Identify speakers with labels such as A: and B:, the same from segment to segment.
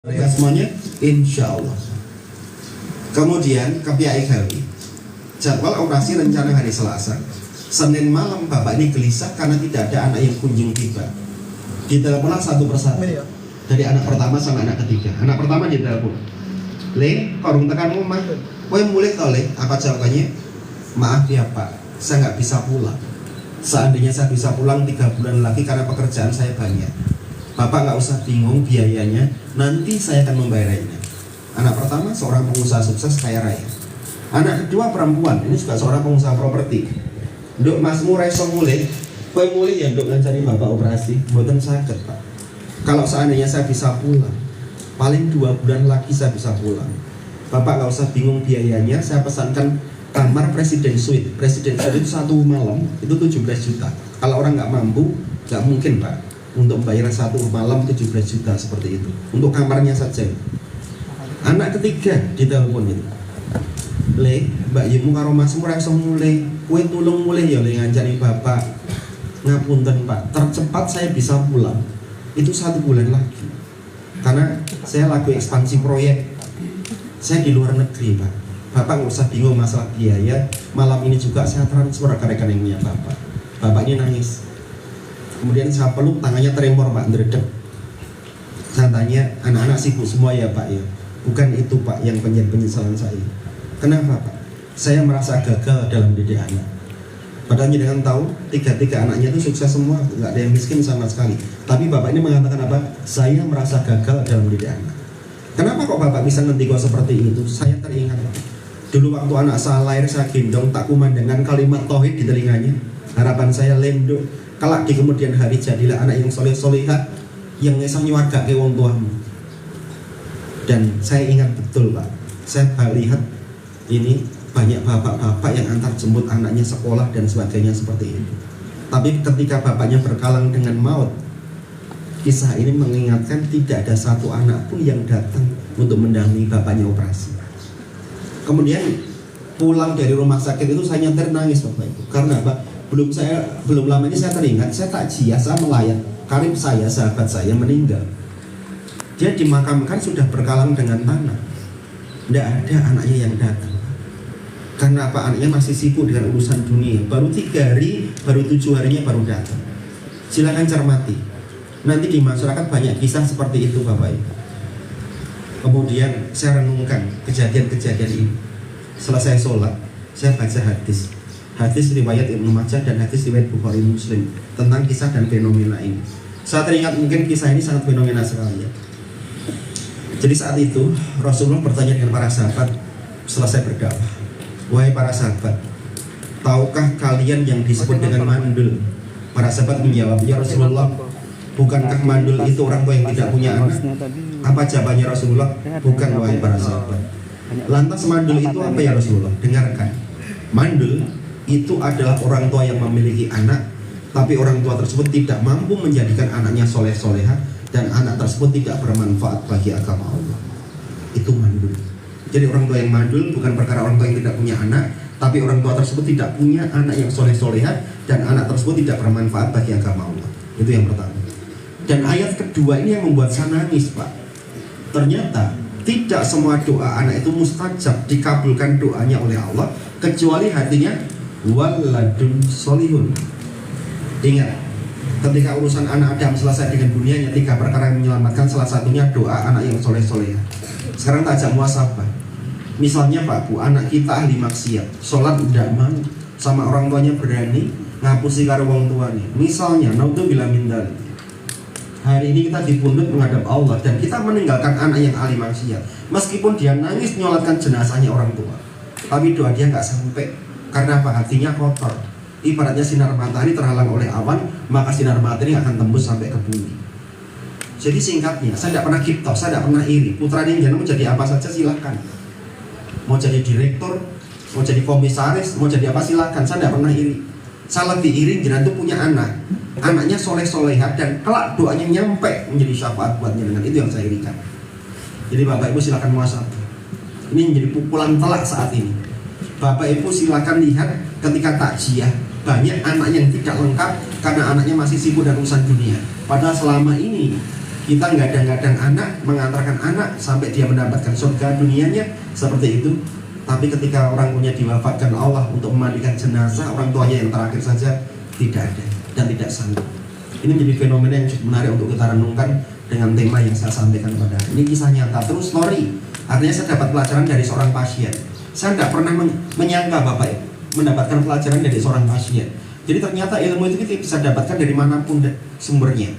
A: Mereka semuanya insya Allah. Kemudian ke Piyai Gawi, jadwal operasi rencana hari Selasa. Senin malam bapak ini gelisah karena tidak ada anak yang kunjung tiba. Diteleponlah satu persatu, dari anak pertama sampai anak ketiga. Anak pertama ditelepon, "Le, korung tekan rumah, kowe mulai tau Le?" Apa jawabannya? "Maaf ya Pak, saya nggak bisa pulang. Seandainya saya bisa pulang 3 bulan lagi karena pekerjaan saya banyak. Bapak nggak usah bingung biayanya, nanti saya akan membayarnya." Anak pertama seorang pengusaha sukses kaya raya. Anak kedua perempuan, ini juga seorang pengusaha properti. "Nduk masmu reso mulai, kowe mulai ya nduk ngancani bapak operasi, mboten saged Pak. Kalau seandainya saya bisa pulang, paling 2 bulan lagi saya bisa pulang. Bapak nggak usah bingung biayanya, saya pesankan kamar presiden suite. Presiden suite itu 1 malam itu 17 juta. Kalau orang nggak mampu, nggak mungkin Pak untuk membayar 1 malam 17 juta seperti itu untuk kamarnya saja." Anak ketiga ditelepon itu, "Le, Mbak Yimu karo masmu ra iso mulai, kowe tulung mulai ya Le ngancani bapak. Ngapunten Pak, tercepat saya bisa pulang itu 1 bulan lagi. Karena saya lagi ekspansi proyek, saya di luar negeri Pak. Bapak nggak usah bingung masalah biaya, malam ini juga saya transfer ke rekeningnya Bapak." Bapak ini nangis. Kemudian saya peluk, tangannya tremor Pak, ndredeg. Saya tanya, "Anak-anak sibuk semua ya Pak ya?" "Bukan itu Pak yang penyesalan saya." "Kenapa Pak?" "Saya merasa gagal dalam didik anak." Padahal dengan tahu 3 anaknya itu sukses semua, nggak ada yang miskin sama sekali. Tapi Bapak ini mengatakan apa? "Saya merasa gagal dalam didik anak." Kenapa kok Bapak bisa ngerti kok seperti itu? Saya teringat dulu waktu anak saya lahir, saya gendong, tak kumandangkan kalimat tauhid di telinganya. Harapan saya lenduk, kelak di kemudian hari jadilah anak yang soleh-solehah, yang ngesang nyuarga ke wong tuamu. Dan saya ingat betul Pak, saya lihat ini banyak bapak-bapak yang antar jemput anaknya sekolah dan sebagainya seperti itu. Tapi ketika bapaknya berkalang dengan maut, kisah ini mengingatkan tidak ada satu anak pun yang datang untuk mendampingi bapaknya operasi. Kemudian pulang dari rumah sakit itu saya nyetir nangis Bapak Ibu. Karena apa? Belum lama ini saya teringat, saya takziah, saya melayat karib saya, sahabat saya meninggal. Dia dimakamkan sudah berkalang dengan tanah. Tidak ada anaknya yang datang. Karena apa? Anaknya masih sibuk dengan urusan dunia. Baru 3 hari, baru 7 harinya baru datang. Silakan cermati. Nanti di masyarakat banyak kisah seperti itu Bapak Ibu. Kemudian saya renungkan kejadian-kejadian ini. Selesai sholat, saya baca hadis. Hadis riwayat Ibnu Majah dan hadis riwayat Bukhari Muslim tentang kisah dan fenomena ini. Saya teringat mungkin kisah ini sangat fenomena sekali ya. Jadi saat itu Rasulullah bertanya dengan para sahabat selesai berdakwah, "Wahai para sahabat, tahukah kalian yang disebut dengan mandul?" Para sahabat menjawab, "Ya Rasulullah, bukankah mandul itu orang tua yang tidak punya anak?" Apa jawabannya Rasulullah? "Bukan wahai para sahabat." "Lantas mandul itu apa ya Rasulullah?" Dengarkan, mandul itu adalah orang tua yang memiliki anak, tapi orang tua tersebut tidak mampu menjadikan anaknya soleh-solehah, dan anak tersebut tidak bermanfaat bagi agama Allah. Itu mandul. Jadi orang tua yang mandul bukan perkara orang tua yang tidak punya anak, tapi orang tua tersebut tidak punya anak yang soleh-solehah, dan anak tersebut tidak bermanfaat bagi agama Allah. Itu yang pertama. Dan ayat kedua ini yang membuat saya nangis Pak. Ternyata tidak semua doa anak itu mustajab, dikabulkan doanya oleh Allah, kecuali hatinya waladun solihun. Ingat, ketika urusan anak Adam selesai dengan dunianya, 3 perkara yang menyelamatkan, salah satunya doa anak yang soleh-soleh. Sekarang tak ajak muasabah. Misalnya Pak Bu, anak kita ahli maksiat, sholat tidak mau, sama orang tuanya berani ngapusi karo wong tuanya. Misalnya, naudzubillah min dzalik. Hari ini kita dipundhut menghadap Allah dan kita meninggalkan anak yang ahli maksiat. Meskipun dia nangis menyolatkan jenazahnya orang tua, tapi doa dia nggak sampai. Karena apa? Hatinya kotor. Ibaratnya sinar matahari terhalang oleh awan, maka sinar matahari akan tembus sampai ke bumi. Jadi singkatnya, saya tidak pernah kiptoh, saya tidak pernah iri. Putra Ninjana mau jadi apa saja silahkan. Mau jadi direktur, mau jadi komisaris, mau jadi apa silahkan. Saya tidak pernah iri. Saya lebih iri Jenengan itu punya anak, anaknya soleh-solehat dan kelak doanya nyampe menjadi syafaat buat Jenengan. Itu yang saya irikan. Jadi Bapak Ibu silahkan muasabah. Ini menjadi pukulan telak saat ini. Bapak Ibu silahkan lihat ketika takziah, banyak anak yang tidak lengkap karena anaknya masih sibuk dengan urusan dunia. Padahal selama ini Kita gadang-gadang anak, mengantarkan anak sampai dia mendapatkan surga dunianya seperti itu. Tapi ketika orang punya diwafatkan Allah untuk memandikan jenazah orang tuanya yang terakhir saja, tidak ada dan tidak sanggup. Ini menjadi fenomena yang cukup menarik untuk kita renungkan dengan tema yang saya sampaikan pada hari ini. Kisah nyata, terus story. Artinya saya dapat pelajaran dari seorang pasien. Saya tidak pernah menyangka Bapak Ibu mendapatkan pelajaran dari seorang pasien. Jadi ternyata ilmu itu kita bisa dapatkan dari manapun sumbernya.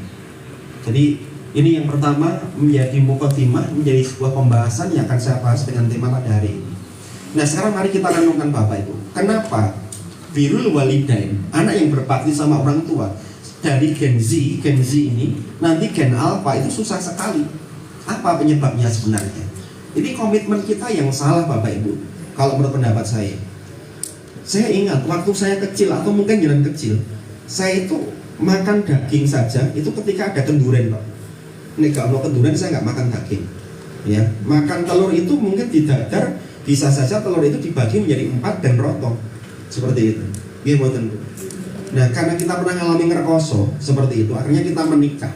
A: Jadi ini yang pertama menjadi mukaddimah, menjadi sebuah pembahasan yang akan saya bahas dengan tema pada hari ini. Nah sekarang mari kita renungkan Bapak Ibu, kenapa birrul walidain, anak yang berbakti sama orang tua, dari Gen Z ini nanti Gen Alpha itu susah sekali. Apa penyebabnya sebenarnya? Ini komitmen kita yang salah Bapak Ibu. Kalau menurut pendapat saya ingat waktu saya kecil atau mungkin jalan kecil, saya itu makan daging saja itu ketika ada kenduren Pak. Ini kalau kenduren saya nggak makan daging, ya. Makan telur itu mungkin didadar, bisa saja telur itu dibagi menjadi 4 dan rotong seperti itu. Iya buatan. Nah karena kita pernah mengalami ngerkoso seperti itu, akhirnya kita menikah.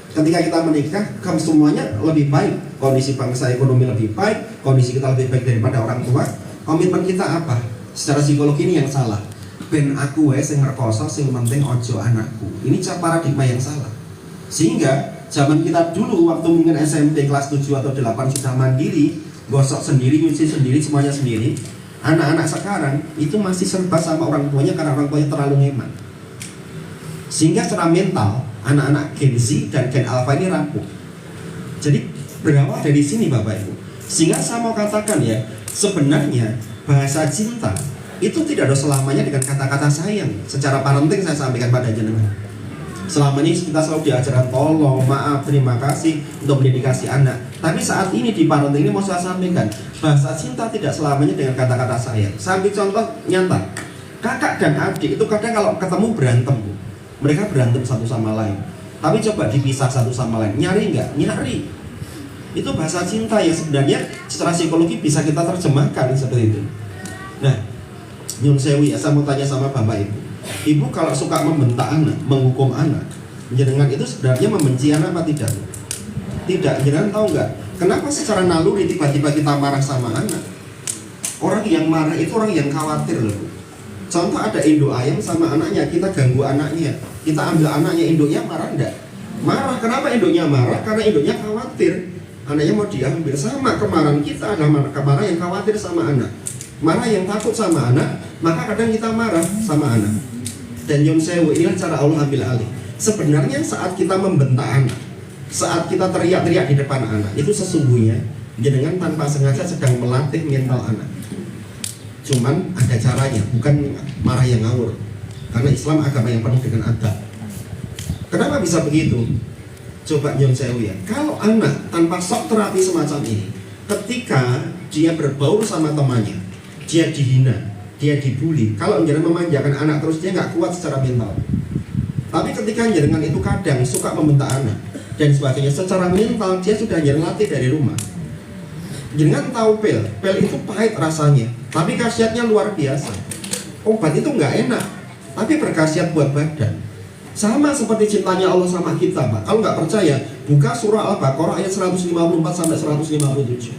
A: Ketika kita menikah, semuanya lebih baik, kondisi bangsa ekonomi lebih baik, kondisi kita lebih baik daripada orang tua. Komitmen kita apa? Secara psikologi ini yang salah. Ben aku sing ngerkoso, sing penting ojo anakku. Ini cara paradigma yang salah. Sehingga zaman kita dulu waktu mungkin SMP kelas 7 atau 8 sudah mandiri, gosok sendiri, nyuci sendiri, semuanya sendiri. Anak-anak sekarang itu masih serba sama orang tuanya karena orang tuanya terlalu ngeman. Sehingga secara mental anak-anak Gen Z dan Gen Alpha ini rapuh. Jadi berawal dari sini Bapak Ibu. Sehingga saya mau katakan ya, sebenarnya bahasa cinta itu tidak ada selamanya dengan kata-kata sayang. Secara parenting saya sampaikan pada jenengan. Selama ini kita selalu diajarkan tolong, maaf, terima kasih untuk mendedikasi anak. Tapi saat ini di parenting ini mau saya sampaikan, bahasa cinta tidak selamanya dengan kata-kata sayang. Saya ambil contoh nyata. Kakak dan adik itu kadang kalau ketemu berantem, Bu. Mereka berantem satu sama lain. Tapi coba dipisah satu sama lain, nyari nggak? Nyari. Itu bahasa cinta yang sebenarnya secara psikologi bisa kita terjemahkan seperti itu. Nah, Nyun Sewi, saya mau tanya sama Bapak Ibu. Ibu kalau suka membentak anak, menghukum anak, jenengan itu sebenarnya membenci anak apa tidak? Tidak, jenengan tahu nggak? Kenapa secara naluri tiba-tiba kita marah sama anak? Orang yang marah itu orang yang khawatir loh. Contoh ada induk ayam sama anaknya, kita ganggu anaknya, kita ambil anaknya, induknya marah enggak? Marah, kenapa induknya marah? Karena induknya khawatir, anaknya mau diambil. Sama kemarahan kita adalah kemarahan yang khawatir sama anak, marah yang takut sama anak, maka kadang kita marah sama anak. Dan Yun Sewu, inilah cara Allah ambil alih. Sebenarnya saat kita membentak anak, saat kita teriak-teriak di depan anak, itu sesungguhnya jenengan tanpa sengaja sedang melatih mental anak. Cuman ada caranya, bukan marah yang ngawur. Karena Islam agama yang penuh dengan adab. Kenapa bisa begitu? Coba Yun Sewu ya. Kalau anak tanpa shock terapi semacam ini, ketika dia berbaur sama temannya, dia dihina, dia dibully. Kalau jenengan memanjakan anak terus, dia nggak kuat secara mental. Tapi ketika jenengan itu kadang suka membentak anak dan sebagainya, secara mental dia sudah jenengan latih dari rumah. Jenengan tahu pel itu pahit rasanya, tapi khasiatnya luar biasa. Obat itu nggak enak, tapi berkhasiat buat badan. Sama seperti cintanya Allah sama kita, Pak. Kalau nggak percaya, buka surah Al-Baqarah ayat 154 sampai 157.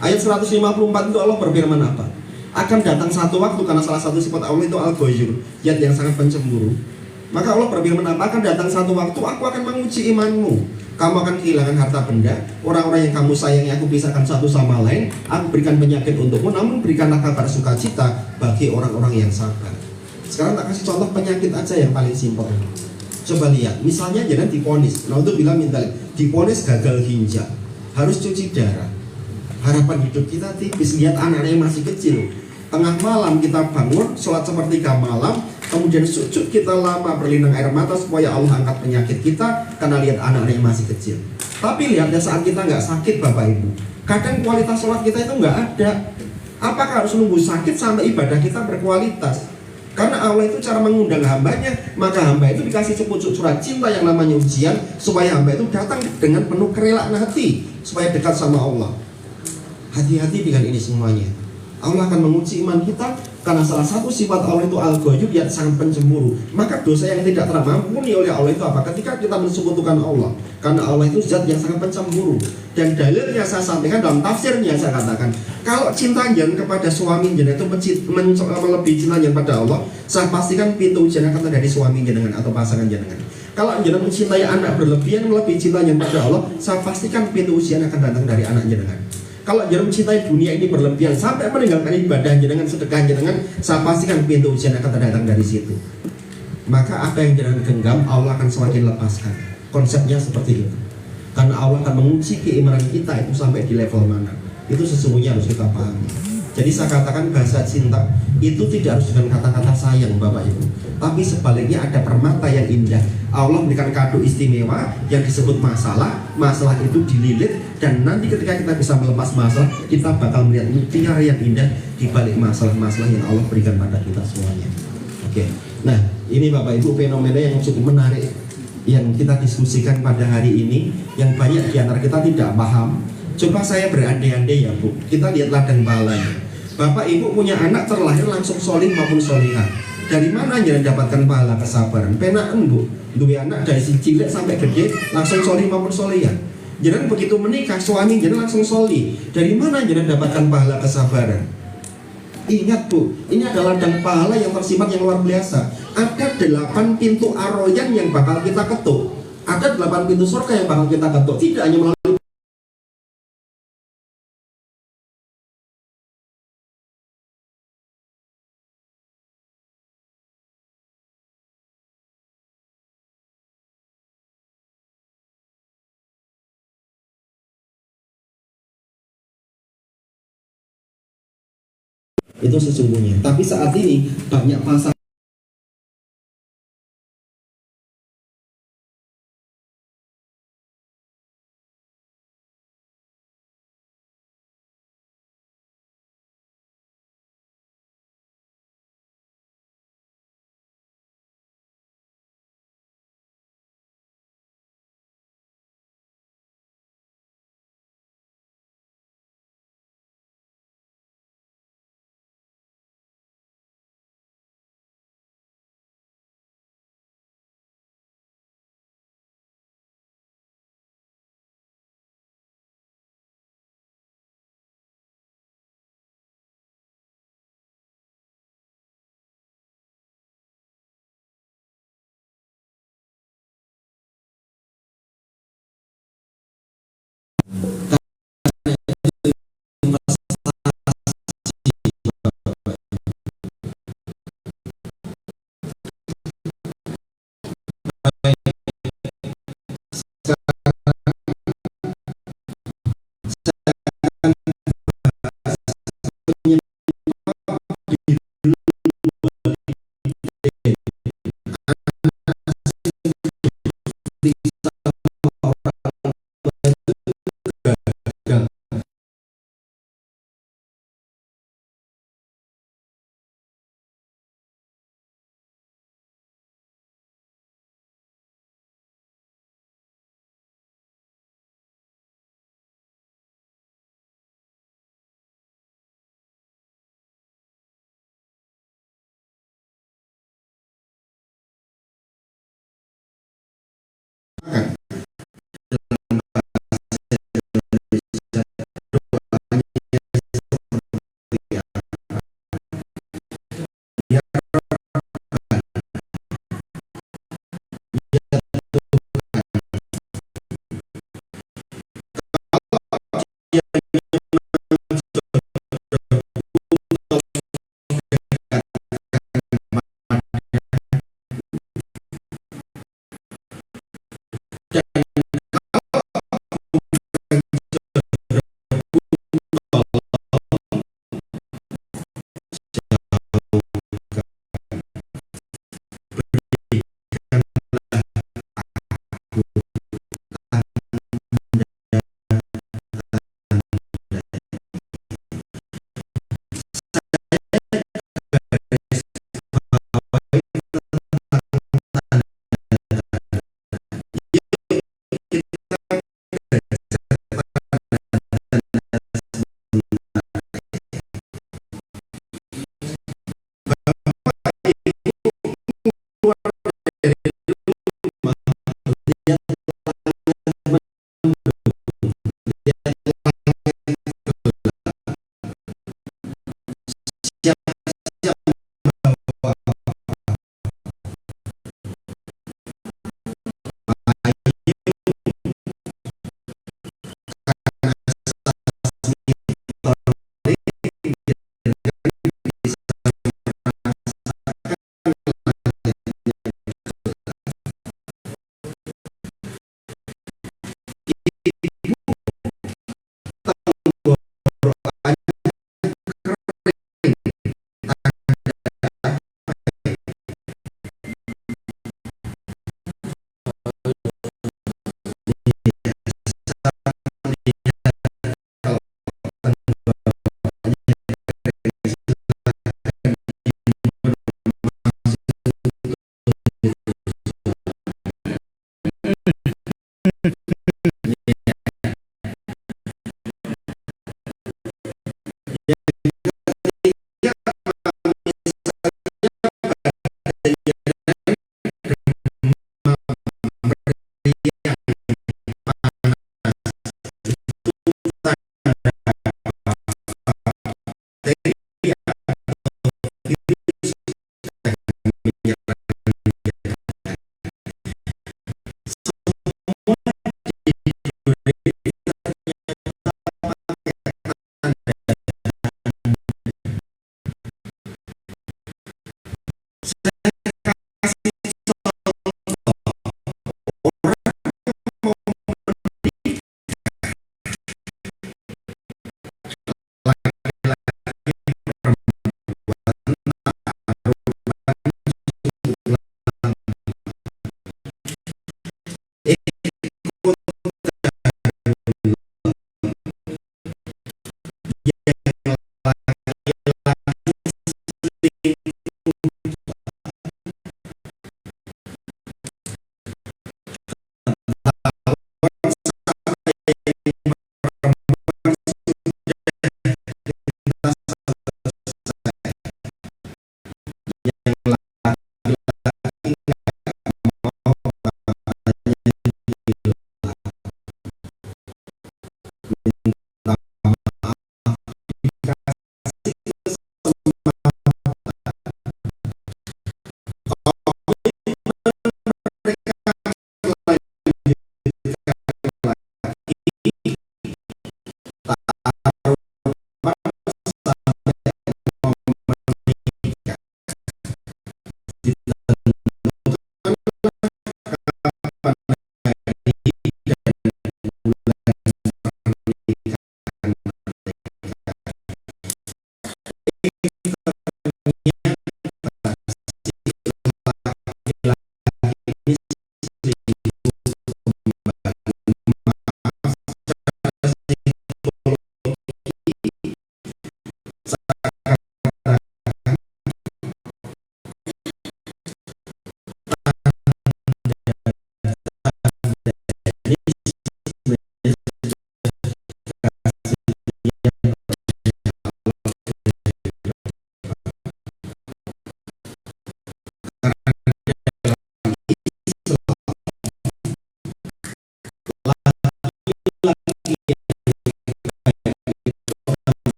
A: Ayat 154 itu Allah berfirman apa? Akan datang satu waktu, karena salah satu sifat Allah itu Al-Ghayyur, zat yang sangat pencemburu. Maka Allah berfirman apa? Akan datang satu waktu, aku akan menguji imanmu. Kamu akan kehilangan harta benda, orang-orang yang kamu sayangi aku pisahkan satu sama lain. Aku berikan penyakit untukmu, namun berikanlah kabar sukacita bagi orang-orang yang sabar. Sekarang tak kasih contoh penyakit aja yang paling simpel. Coba lihat, misalnya jangan diponis. Nah untuk bilang minta diponis gagal ginjal, harus cuci darah. Harapan hidup kita tipis. Lihat anak-anak yang masih kecil, tengah malam kita bangun, sholat sepertiga malam, kemudian sujud kita lama berlinang air mata supaya Allah angkat penyakit kita, karena lihat anak-anak yang masih kecil. Tapi lihatnya saat kita nggak sakit Bapak Ibu, kadang kualitas sholat kita itu nggak ada. Apakah harus nunggu sakit sampai ibadah kita berkualitas? Karena Allah itu cara mengundang hambanya, maka hamba itu dikasih sepucuk surat cinta yang namanya ujian, supaya hamba itu datang dengan penuh kerelaan hati supaya dekat sama Allah. Hati-hati dengan ini semuanya. Allah akan menguji iman kita, karena salah satu sifat Allah itu al-ghayyub, yang sangat pencemburu. Maka dosa yang tidak terampuni oleh Allah itu apa? Ketika kita mensekutukan Allah, karena Allah itu zat yang sangat pencemburu. Dan dalilnya saya sampaikan dalam tafsirnya, saya katakan kalau cinta jenengan kepada suami jenengan itu melebihi cinta jenengan pada Allah, saya pastikan pintu ujian akan ada di suami jenengan atau pasangan jenengan. Kalau jenengan mencintai anak berlebihan melebihi cintanya pada Allah, saya pastikan pintu ujian akan datang dari anak jenengan. Kalau jenengan mencintai dunia ini berlebihan sampai meninggalkan ibadah jenengan, sedekah jenengan, saya pastikan pintu ujian akan datang dari situ. Maka apa yang jenengan genggam, Allah akan semakin lepaskan. Konsepnya seperti itu. Karena Allah akan menguji keimanan kita itu sampai di level mana. Itu sesungguhnya harus kita pahami. Jadi saya katakan bahasa cinta itu tidak harus dengan kata-kata sayang Bapak Ibu, tapi sebaliknya ada permata yang indah. Allah berikan kado istimewa yang disebut masalah. Masalah itu dililit, dan nanti ketika kita bisa melepas masalah, kita bakal melihat mutiara yang indah di balik masalah-masalah yang Allah berikan pada kita semuanya. Oke. Nah, ini Bapak Ibu fenomena yang cukup menarik yang kita diskusikan pada hari ini, yang banyak di antara kita tidak paham. Coba saya berandai-andai ya Bu, kita lihat ladang pahalanya. Bapak Ibu punya anak terlahir langsung solih maupun solihah. Dari mana jangan dapatkan pahala kesabaran? Penaan Bu, dua anak dari si cilik sampai gede langsung solih maupun solihah. Jangan begitu menikah suami jangan langsung solih. Dari mana jangan dapatkan pahala kesabaran? Ingat Bu, ini adalah ladang pahala yang tersimpan yang luar biasa. Ada 8 pintu aroyan yang bakal kita ketuk. Ada 8 pintu surga yang bakal kita ketuk. Tidak hanya melalui itu sesungguhnya. Tapi saat ini banyak pasangan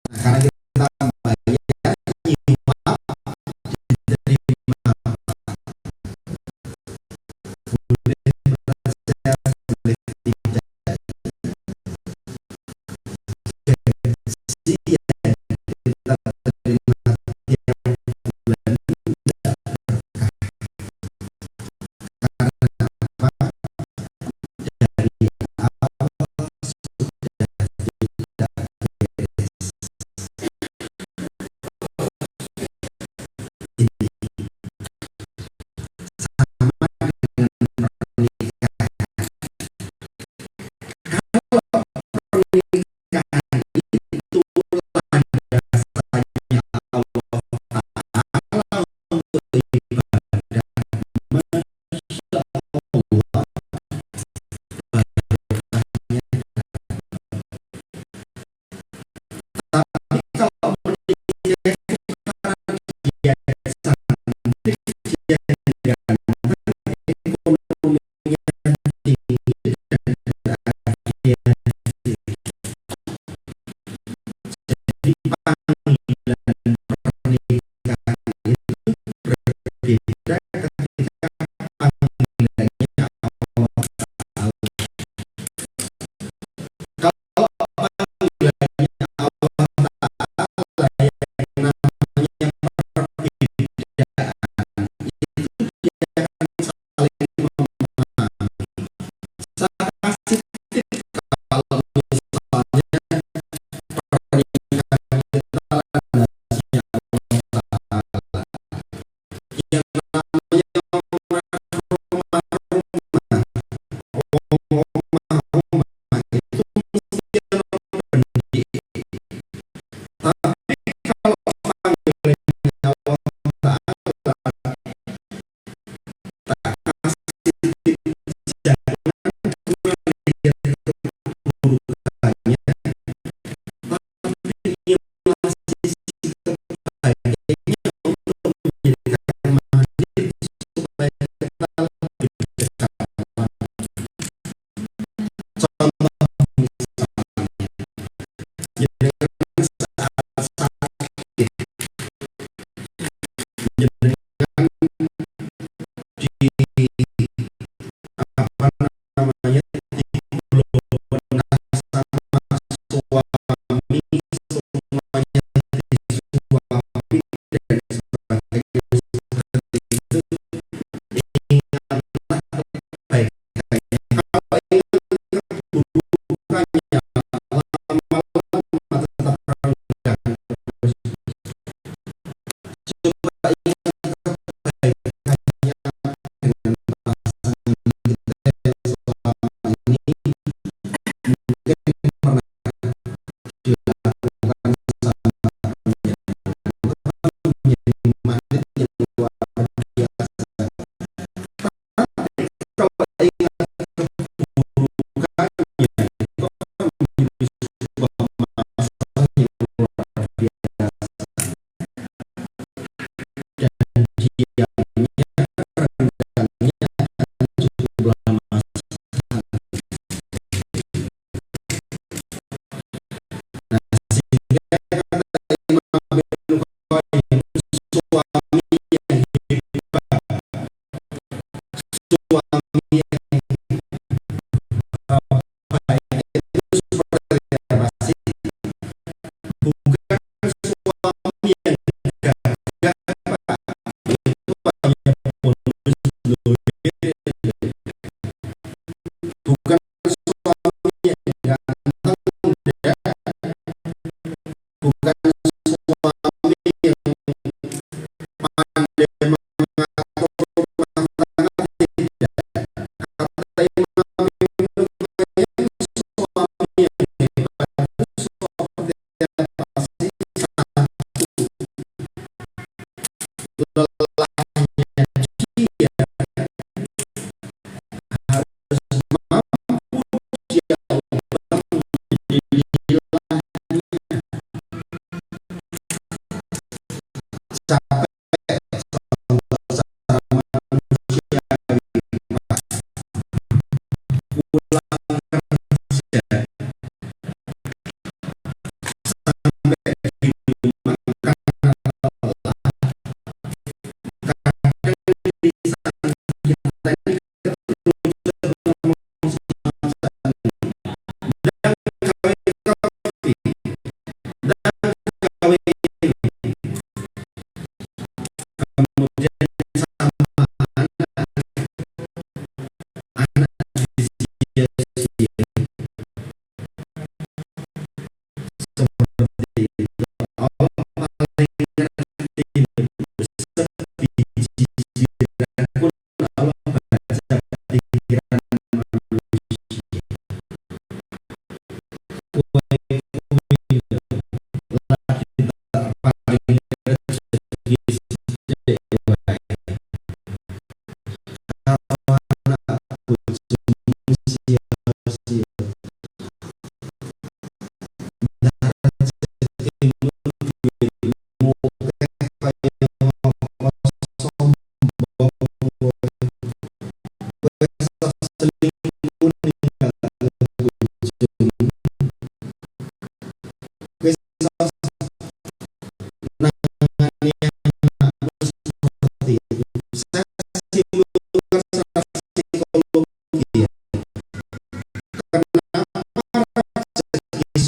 A: Karena kita bayar nyiwa diterima, boleh belajar, boleh tidak, gaji yang kita terima tiap bulan tidak berkah. Karena apa? Dari awal sudah tidak beres. Ini sama dengan pernikahan. Kalau pernikahan itu landasannya Allah Ta'ala untuk ibadah, Masya Allah, barokahnya. Tapi kalau menikah dia cantik, dia ganteng, ekonominya tinggi, dan dia jadi panggilan pernikahan itu berbeda ketika panggilannya Allah Ta'ala. Kalau panggilannya Allah Ta'ala yang namanya perbedaan, itu dia akan saling memahami. Saya kasih tip, kalau misalnya pernikahan kita landasnya Allah Ta'ala, yang namanya rumah-rumah, rumah-rumah itu mesti benih. Tapi kalau panggilannya Allah Ta'ala, tak kasih tip, jangan melihat keburukannya, tapi inilah sisi terbaiknya untuk menjadikan magnet supaya kita lebih dekat. Contoh misalnya, jenengan saat sakit, jenengan di apa namanya, dibelokkan sama suami, semuanya disuapi dan sebagainya seperti itu. Ingatlah kebaikannya. Kalau ingat keburukannya, lama-lama tetap rendah terus. Coba ingat kebaikannya dengan pasangan kita yang selama ini mungkin pernah dilakukan sama temannya, menjadi magnet yang luar biasa. Tapi kalau ingat keburukannya, itu akan menjadi sebuah masalah yang luar biasa, dan diamnya, renggangnya akan jumlah masalah. Nah, sehingga kata Imam Ibnu Qayyim, suami yang hebat, suami yang baik itu seperti apa sih? Bukan suami yang gagah, Pak. Itu hanya bonus duit. Bukan suami yang ganteng, tidak. Bukan suami yang pandai mengatur rumah tangga, tidak. Kata Imam Ibnu Qayyim, suami yang hebat itu seperti apa sih? Satu, lelahnya dia harus mampu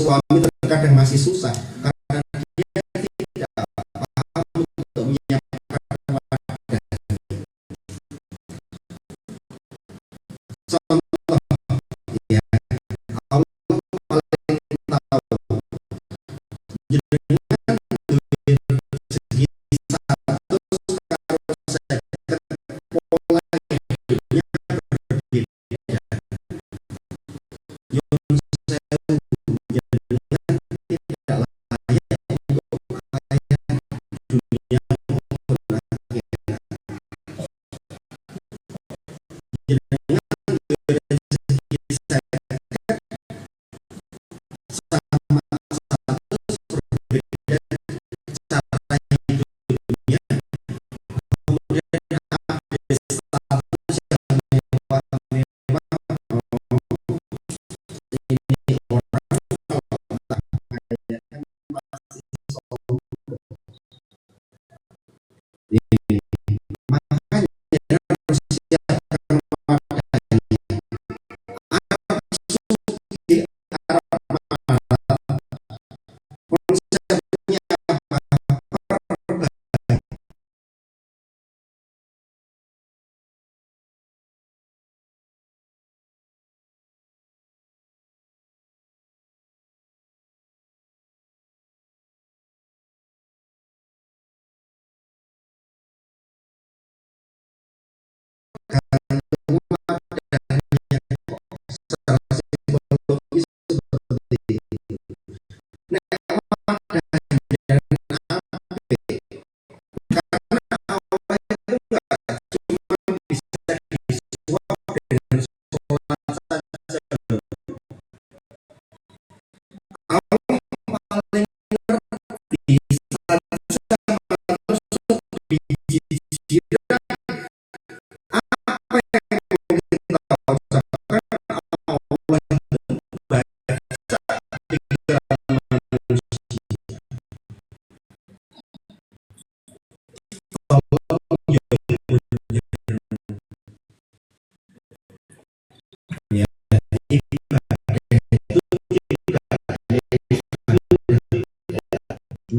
A: suami terkadang masih susah karena dia tidak paham untuk menyiapkan wadah. Contoh ya, Allah paling tahu jenengan duwe rezeki 100 karo 50, pola hidupnya berbeda. Yun sewu, jenengan tidak layak untuk kekayaan dunia maupun akhirat. Jenengan duwe rezeki 50 sama 100 berbeda cara hidupnya, kemudian ada status yang mewah-mewah. Oh, ini orang kalau tak kaya kan pasti sombong. Ini makanya harus siapkan wadahnya. Arab suki, Arab marah, konsepnya apa? Perbandingan. Wadahnya kok secara psikologis seperti itu. Nek wadahnya apik, karena Allah itu nggak cuma bisa disuap dengan sholat saja loh. Allah paling ngerti seharusnya menusuk biji jiran apa yang mau kita ucapkan. Allah itu baca pikiran manusia. Tolong ya ya, ibadah itu juga ada dohir,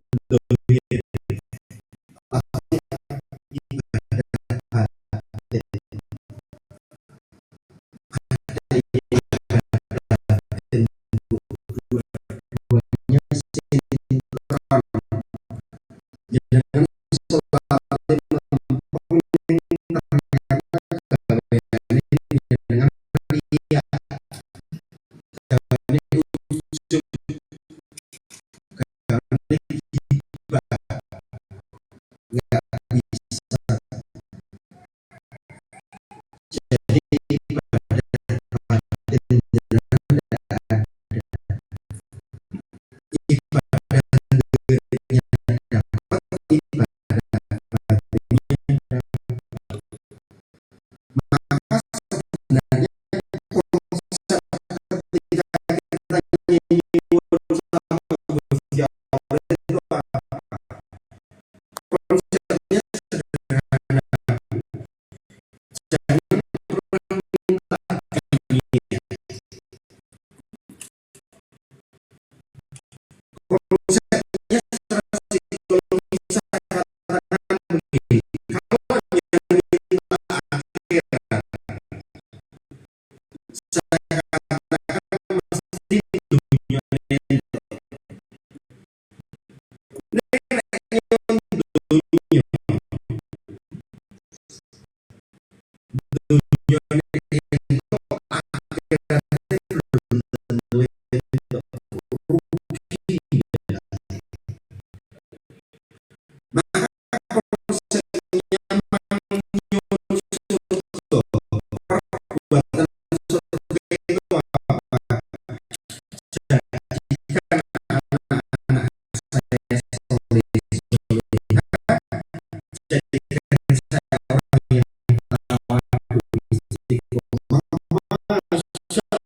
A: tapi ibadah batin, ibadah batin dua-duanya sinkron. Jangan selalu mempeng ternyata gaweane dengan ria, gaweane ujub, gaweane gibah, nggak bisa. Jadi ibadah batin jenengan tidak ada, ibadah dohirnya dapat, ibadah batinnya dapat. Maka sebenarnya konsep ketika kita nyuwun sama Gusti Allah itu apa? Konsepnya sederhana. Jangan pernah minta dunia. Konsepnya secara psikologis saya katakan begini, kalau yang minta akhirat, saya katakan mesti dunia itu. Nek nyon dunia, dunia itu akhiratnya belum tentu itu rugi. Maka konsepnya menyusun surga, perbuatan surga itu apa? Jadikan anak-anak saya soleh solehah, jadikan saya orang yang tawadhu istiqomah. Masya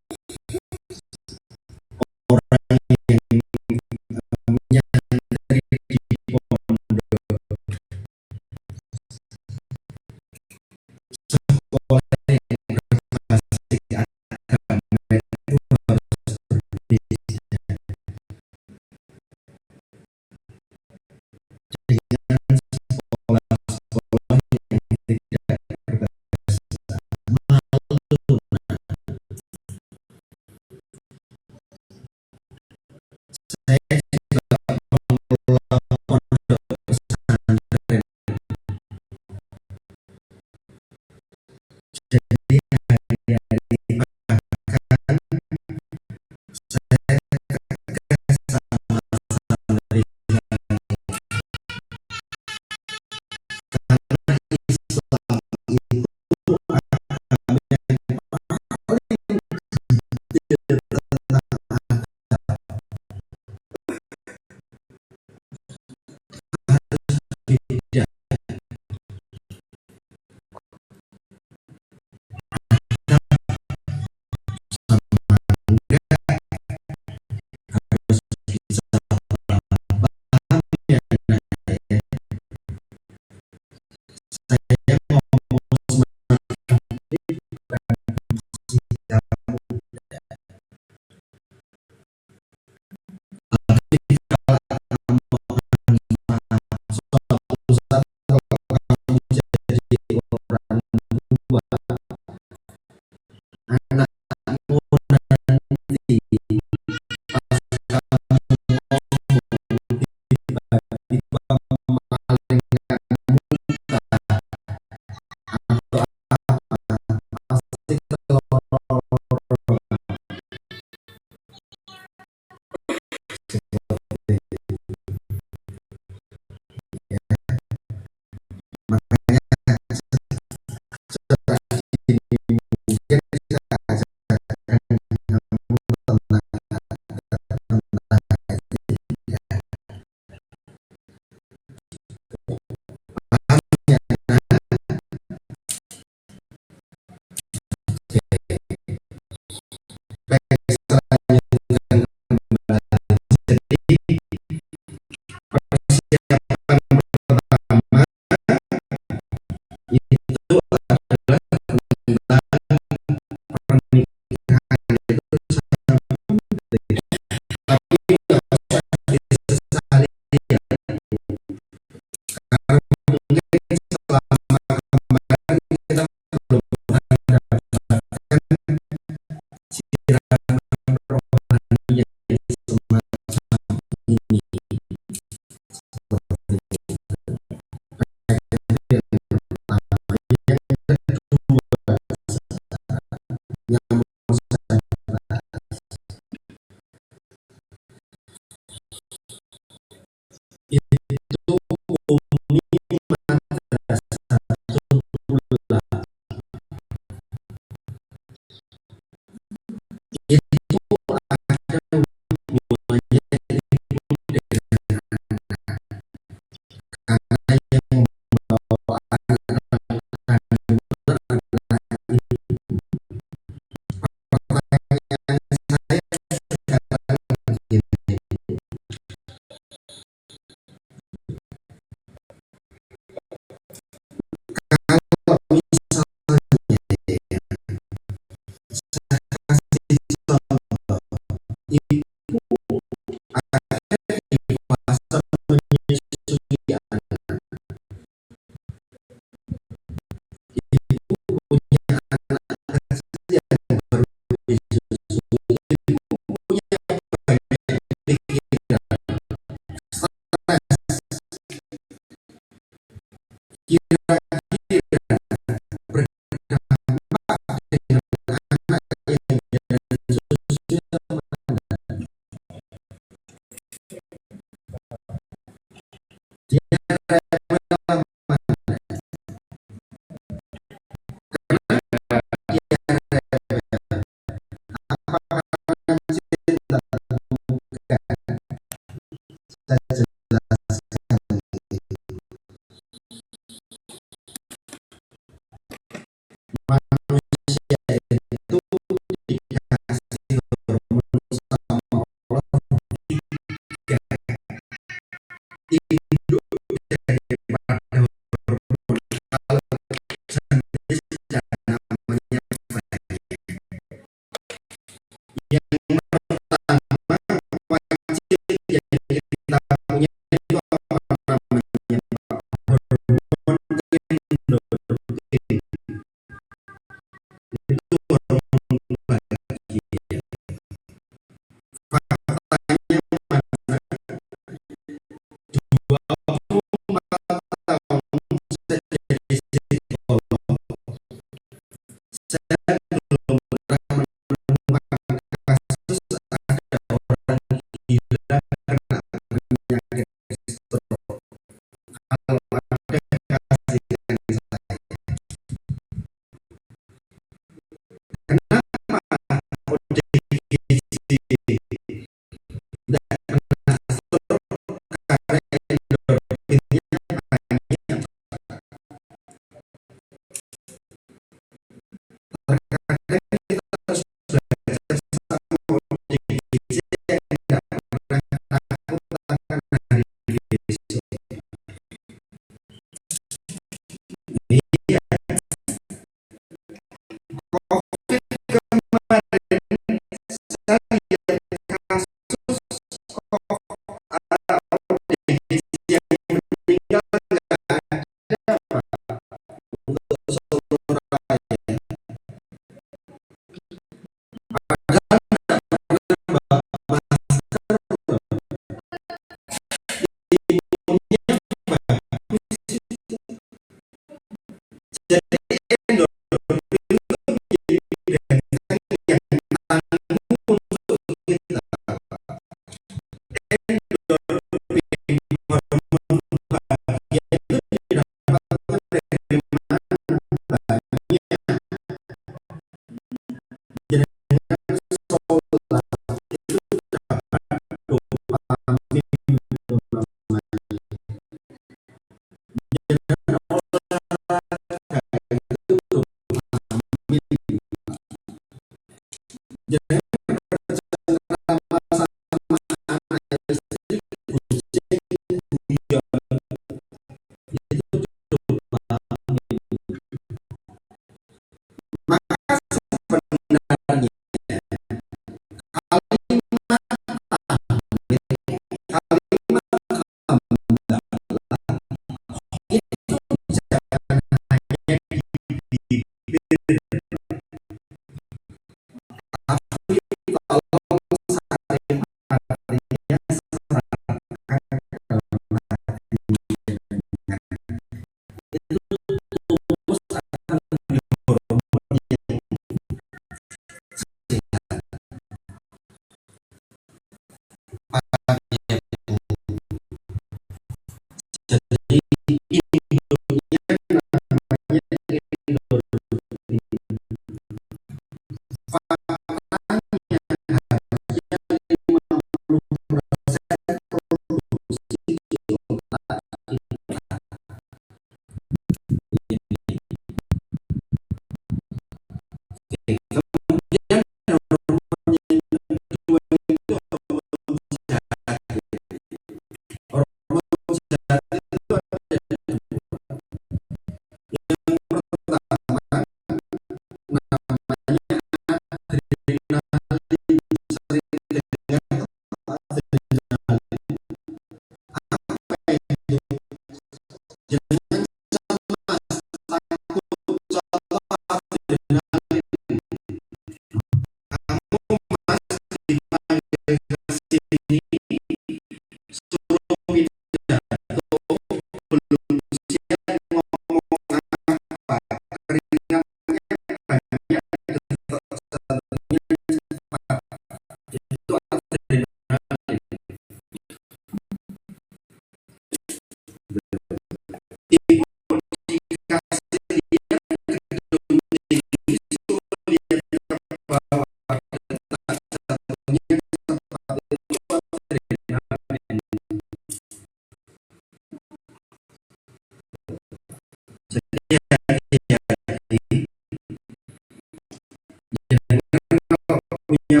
A: punya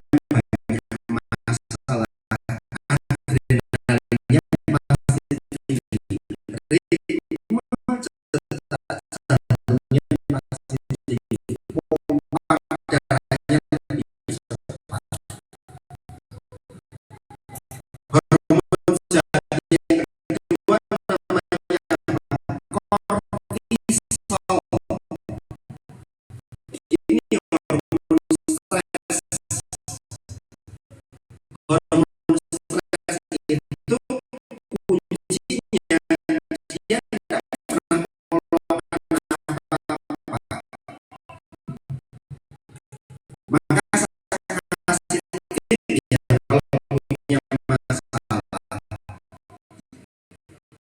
A: masalah adrenalinnya pasti tinggi, ritme jantungnya pasti tinggi, pompa darahnya lebih cepat, hormon jadi yang kedua namanya kortisol. Ini hormon stres. Hormon stres itu kuncinya dia tidak pernah melakukan apa-apa. Maka kasih tip ya, kalau punya masalah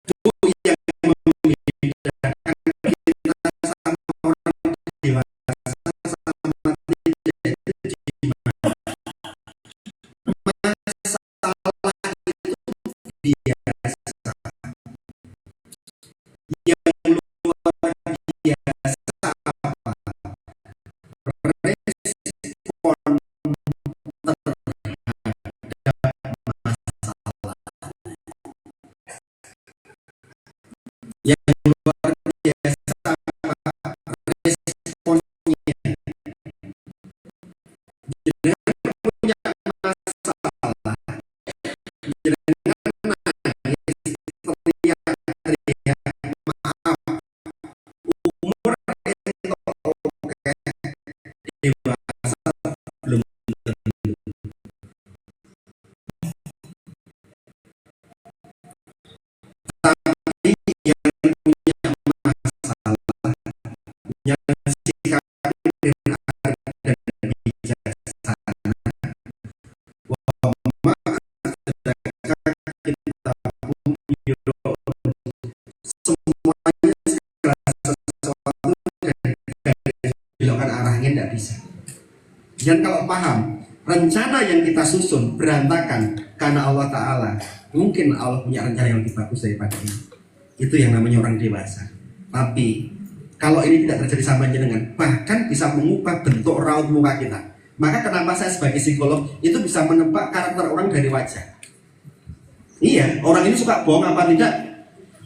A: itu yang membedakan kita sama orang dewasa sama tidak itu di mana masalah itu biasa, yang luar biasa apa? Respon masalah. Yang luar biasa apa? Responnya. Jangan punya masalah, jangan nangis, teriak-teriak, maaf, umur itu oke, dewasa belum tentu. Tapi yang punya masalah, yang sikapnya benar dan bijaksana, wa ma adraka kitabun yudha'u, semuanya segala sesuatu dari belokan arahnya tidak bisa. Dan kalau paham rencana yang kita susun berantakan karena Allah Ta'ala, mungkin Allah punya rencana yang lebih bagus daripada ini. Itu yang namanya orang dewasa. Tapi kalau ini tidak terjadi sama jenengan, bahkan bisa mengubah bentuk raut muka kita. Maka kenapa saya sebagai psikolog itu bisa menebak karakter orang dari wajah. Iya, orang ini suka bohong apa tidak.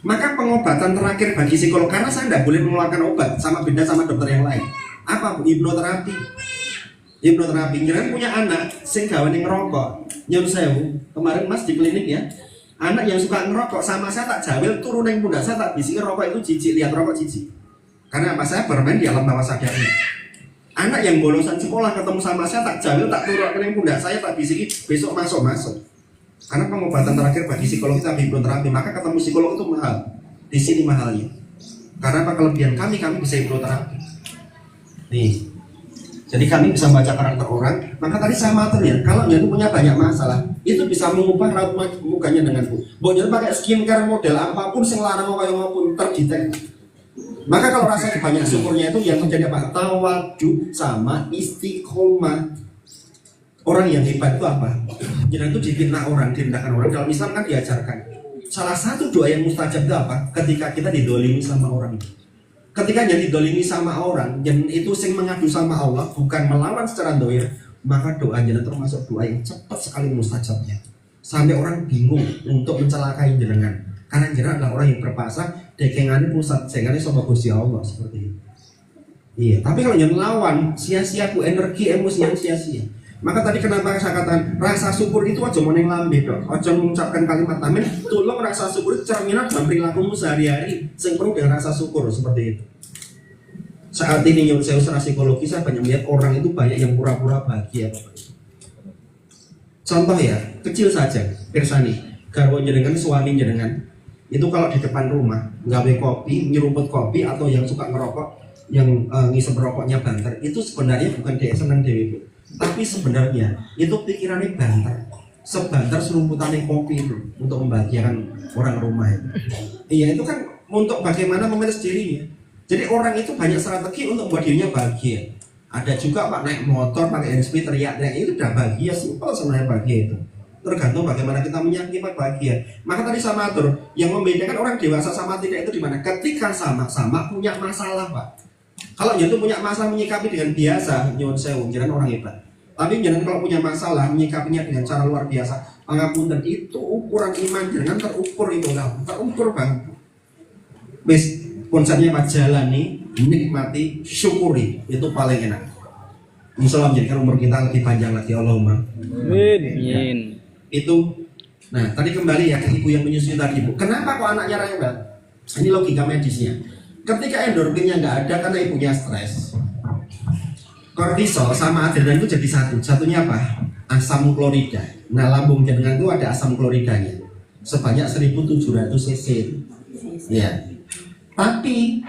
A: Maka pengobatan terakhir bagi psikolog, karena saya tidak boleh mengeluarkan obat, sama beda sama dokter yang lain. Apa? Hipnoterapi. Hipnoterapi. Jangan punya anak sing gawe ngerokok. Nyun sewu, kemarin Mas di klinik ya. Anak yang suka ngerokok sama saya tak jawil turun yang pundak saya tak bisiki rokok itu jijik, lihat rokok jijik. Karena apa? Saya bermain di alam bawah sadarnya. Anak yang bolosan sekolah ketemu sama saya tak jawil tak turun yang pundak saya tak bisiki besok masuk. Karena pengobatan terakhir bagi psikolog itu hipnoterapi. Maka ketemu psikolog itu mahal. Di sini mahalnya. Karena apa kelebihan kami bisa hipnoterapi. Nih. Jadi kami bisa baca karakter orang. Maka tadi saya matur ya, kalau dia itu punya banyak masalah, itu bisa mengubah raut mukanya dengan bu. Boknya pakai skincare model apapun, sing larang kayak maupun terdetek. Maka kalau rasa banyak syukurnya itu yang menjadi apa? Tawadu sama istiqomah. Orang yang hebat itu apa? Jangan itu difitnah orang, direndahkan orang. Dalam Islam kan diajarkan. Salah satu doa yang mustajab itu apa? Ketika kita didolimi sama orang. Ketika yang didolimi sama orang, yang itu sing mengadu sama Allah, bukan melawan secara dohir, maka doanya termasuk doa yang cepat sekali mustajabnya. Sampai orang bingung untuk mencelakai jenengan. Karena jenengan adalah orang yang berpasa, dekengane pusat, sehingga sama Gusti Allah seperti itu. Iya, tapi kalau yang lawan, sia-sia bu, energi, emosi yang sia-sia. Maka tadi kenapa saya katakan rasa syukur itu aja mau neng lambe dok, aja mengucapkan kalimat amin. Tolong rasa syukur itu cerminan dalam perilakumu sehari-hari. Sing perlu dengan rasa syukur seperti itu. Saat ini yang saya usaha psikologi, saya banyak melihat orang itu banyak yang pura-pura bahagia. Contoh ya, kecil saja, pirsani, garwo jenengan, suami jenengan, itu kalau di depan rumah nggawe kopi, nyeruput kopi, atau yang suka ngerokok, yang ngisep rokoknya banter, itu sebenarnya bukan dia senang dewi, tapi sebenarnya itu pikirannya banter, sebanter serumputannya kopi itu untuk membahagiakan orang rumah itu. Iya, itu kan untuk bagaimana memanage dirinya. Jadi orang itu banyak strategi untuk membuat dirinya bahagia. Ada juga pak naik motor pakai handsfree teriak-teriak, itu udah bahagia, simpel sebenarnya bahagia itu. tergantung bagaimana kita menyikapi bahagia. Maka tadi sama atur, yang membedakan orang dewasa sama tidak itu di mana? Ketika sama-sama punya masalah, Pak. Kalau jangan punya masalah menyikapi dengan biasa, nyuwun sewu, jangan orang hebat. Tapi jangan kalau punya masalah menyikapinya dengan cara luar biasa, pangapunten itu ukuran iman jangan terukur itu lah, terukur Bang. Wis konsepnya Pak jalani, nikmati, syukuri, itu paling enak. Insyaallah menjadikan umur kita lebih panjang lagi, Allahumma amin. Itu. Nah, tadi kembali ya ke ibu yang menyusui tadi, Bu. Kenapa kok anaknya rewel? Ini logika medisnya. Ketika endorfinnya nggak ada karena ibunya stres, kortisol sama adrenalin itu jadi satu. Satunya apa? Asam klorida. Nah, lambung jenengan itu ada asam kloridanya sebanyak 1700 cc. Ya. Tapi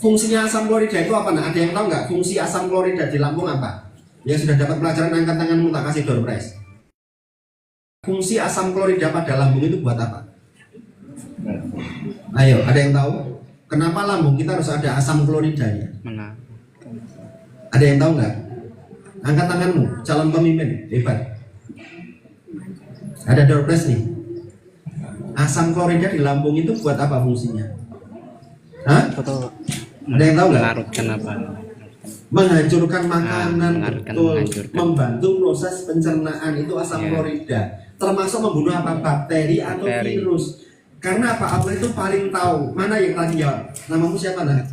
A: fungsinya asam klorida itu apa? Nah, ada yang tahu nggak fungsi asam klorida di lambung apa? Yang sudah dapat pelajaran, angkat tanganmu, tak kasih door prize. Fungsi asam klorida pada lambung itu buat apa? Ayo, ada yang tahu? Kenapa lambung kita harus ada asam kloridanya? Ada yang tahu nggak? Angkat tanganmu, calon pemimpin hebat. Ada door prize nih. Asam klorida di lambung itu buat apa fungsinya? Hah? Ada yang tahu nggak? Menghancurkan makanan, betul. Membantu proses pencernaan, itu asam klorida. Termasuk membunuh apa? Bakteri atau virus. Karena apa? Allah itu paling tahu. Mana yang tadi jawab? Namamu siapa nak?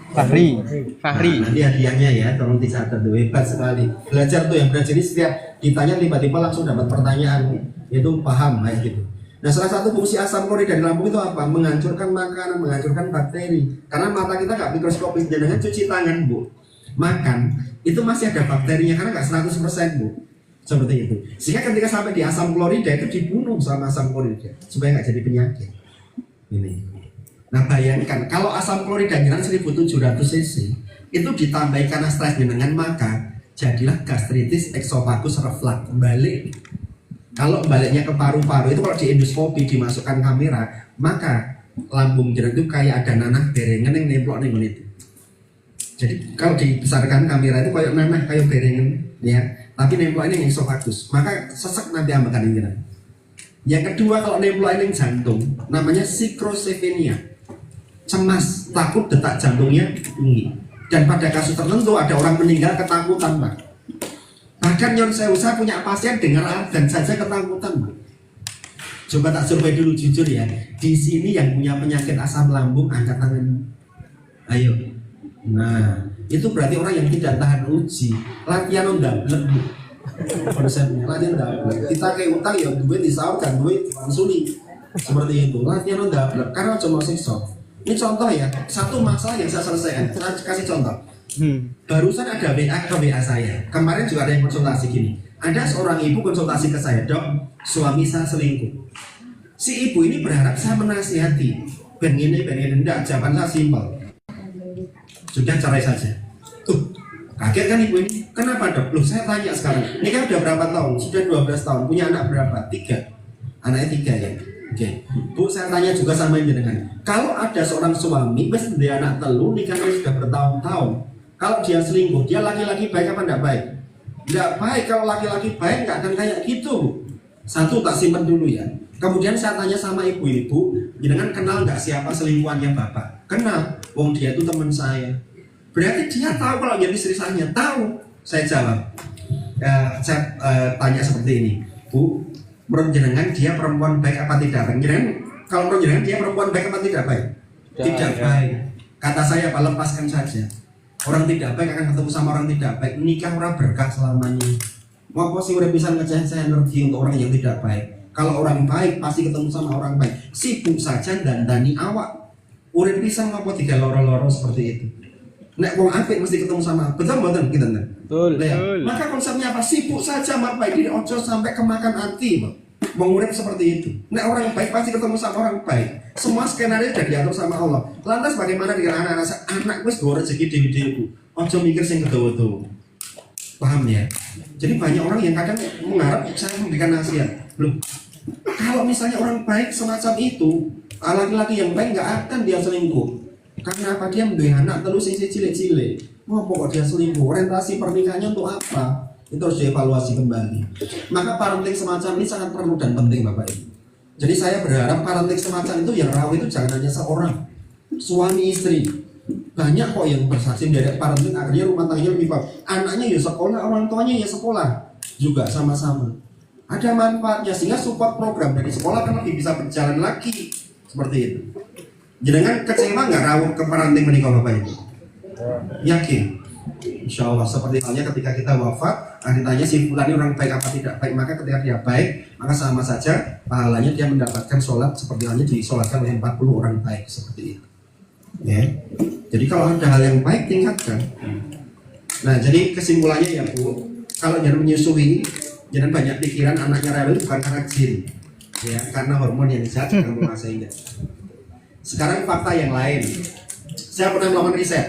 B: Fahri.
A: Nah, nanti hadiahnya ya, tolong dicatat tuh, hebat sekali. Belajar tuh, yang belajar ini setiap ditanya tiba-tiba langsung dapat pertanyaan, itu paham kayak gitu. Nah, salah satu fungsi asam klorida di lambung itu apa? Menghancurkan makanan, menghancurkan bakteri. Karena mata kita nggak mikroskopis, jangan cuci tangan, Bu. Makan itu masih ada bakterinya karena nggak 100%, Bu. Seperti itu. Sehingga ketika sampai di asam klorida itu dibunuh sama asam klorida supaya nggak jadi penyakit. Ini. Nah, bayangkan kalau asam klorida jenengan 1700 cc itu ditambahi karena stres jenengan, maka jadilah gastritis esophagus reflux, balik. Kalau baliknya ke paru-paru itu kalau di endoskopi dimasukkan kamera, maka lambung jenengan itu kayak ada nanah berengen yang nemplok nih itu. Jadi kalau dibesarkan kamera itu kayak nanah, kayak berengen ya, tapi nemplok ini yang esophagus, maka sesek nanti ambekan ini. Yang kedua, kalau nemplok ini jantung, namanya sikrosefenia, cemas, takut detak jantungnya tinggi. Dan pada kasus tertentu ada orang meninggal ketakutan, Pak. Bahkan nyon saya punya pasien dengar adzan saja ketakutan, Pak. Coba tak survei dulu jujur ya. Di sini yang punya penyakit asam lambung angkat tangan. Ayo. Nah, itu berarti orang yang tidak tahan uji. Latihan ndablek. Konsepnya latihan ndablek. Kita kayak utang ya duit disaurkan, duit langsuli. Seperti itu. Latihan ndablek karena cuma siksa. Ini contoh ya, satu masalah yang saya selesaikan. Saya kasih contoh. Barusan ada WA saya. Kemarin juga ada yang konsultasi gini. Ada seorang ibu konsultasi ke saya, Dok, suami saya selingkuh. Si ibu ini berharap saya menasihati. Ben ini, enggak, jawaban saya simpel. Sudah cerai saja. Kaget kan ibu ini? Kenapa, Dok? Loh, saya tanya sekarang. Ini kan udah berapa tahun? Sudah 12 tahun. Punya anak berapa? 3. Anaknya 3 ya. Oke, Bu, saya tanya juga sama jenengan. Kalau ada seorang suami, wis dia anak telu, nikahnya sudah bertahun-tahun. Kalau dia selingkuh, dia laki-laki baik apa enggak baik? Enggak baik. Kalau laki-laki baik enggak akan kayak gitu, Bu. Satu, tak simpan dulu ya. Kemudian saya tanya sama ibu-ibu, jenengan kenal nggak siapa selingkuhannya Bapak? Kenal. Wong dia itu teman saya. Berarti dia tahu kalau jadi istri saya. Tahu. Saya jawab. Saya tanya seperti ini, Bu. Menurut jenengan dia perempuan baik apa tidak baik? Jenengan, kalau menurut jenengan dia perempuan baik apa tidak baik? Tidak baik. Kata saya apa, lepaskan saja. Orang tidak baik akan ketemu sama orang tidak baik. Nikah orang berkah selamanya. Mau apa sih udah bisa ngeceh energi untuk orang yang tidak baik? Kalau orang baik pasti ketemu sama orang baik. Sibuk saja dan dani awak. Urip pisang apa tiga loro-loro seperti itu. Nek wong apik mesti ketemu sama. Betul mboten kita nek.
B: Betul.
A: Maka konsepnya apa? Sibuk saja mapai diri ojo sampai kemakan hati, Bang. Mengurip seperti itu. Nek orang baik pasti ketemu sama orang baik. Semua skenario sudah diatur sama Allah. Lantas bagaimana dengan anak-anak? Anak wis go rezeki dewi-dewi. Ojo mikir sing kedawa-dawa. Paham ya? Jadi banyak orang yang kadang mengharap saya memberikan nasihat. Loh, kalau misalnya orang baik semacam itu, laki-laki yang baik nggak akan dia selingkuh. Karena apa? Dia mempunyai anak terus sing cilik-cilik. Mau pokok dia selingkuh? Orientasi pernikahannya untuk apa? Itu harus dievaluasi kembali. Maka parenting semacam ini sangat perlu dan penting Bapak Ibu. Jadi saya berharap parenting semacam itu yang rawuh itu jangan hanya seorang, suami istri. Banyak kok yang bersaksi dari parenting, akhirnya rumah tangganya lebih baik. Anaknya ya sekolah, orang tuanya ya sekolah juga sama-sama. Ada manfaatnya sehingga support program dari sekolah kan lebih bisa berjalan lagi seperti itu. Jangan kecewa nggak rawuh ke parenting menikah Bapak Ibu? Yakin? Insya Allah seperti halnya ketika kita wafat, ditanya si fulan ini orang baik apa tidak baik, maka ketika dia baik, maka sama saja pahalanya dia mendapatkan sholat seperti halnya disolatkan oleh 40 orang baik seperti itu. Ya. Jadi kalau ada hal yang baik tingkatkan. Nah jadi kesimpulannya ya Bu, kalau jangan menyusui, jangan banyak pikiran anaknya rewel bukan karena jin, ya karena hormon yang jahat yang menguasainya. Sekarang fakta yang lain, saya pernah melakukan riset.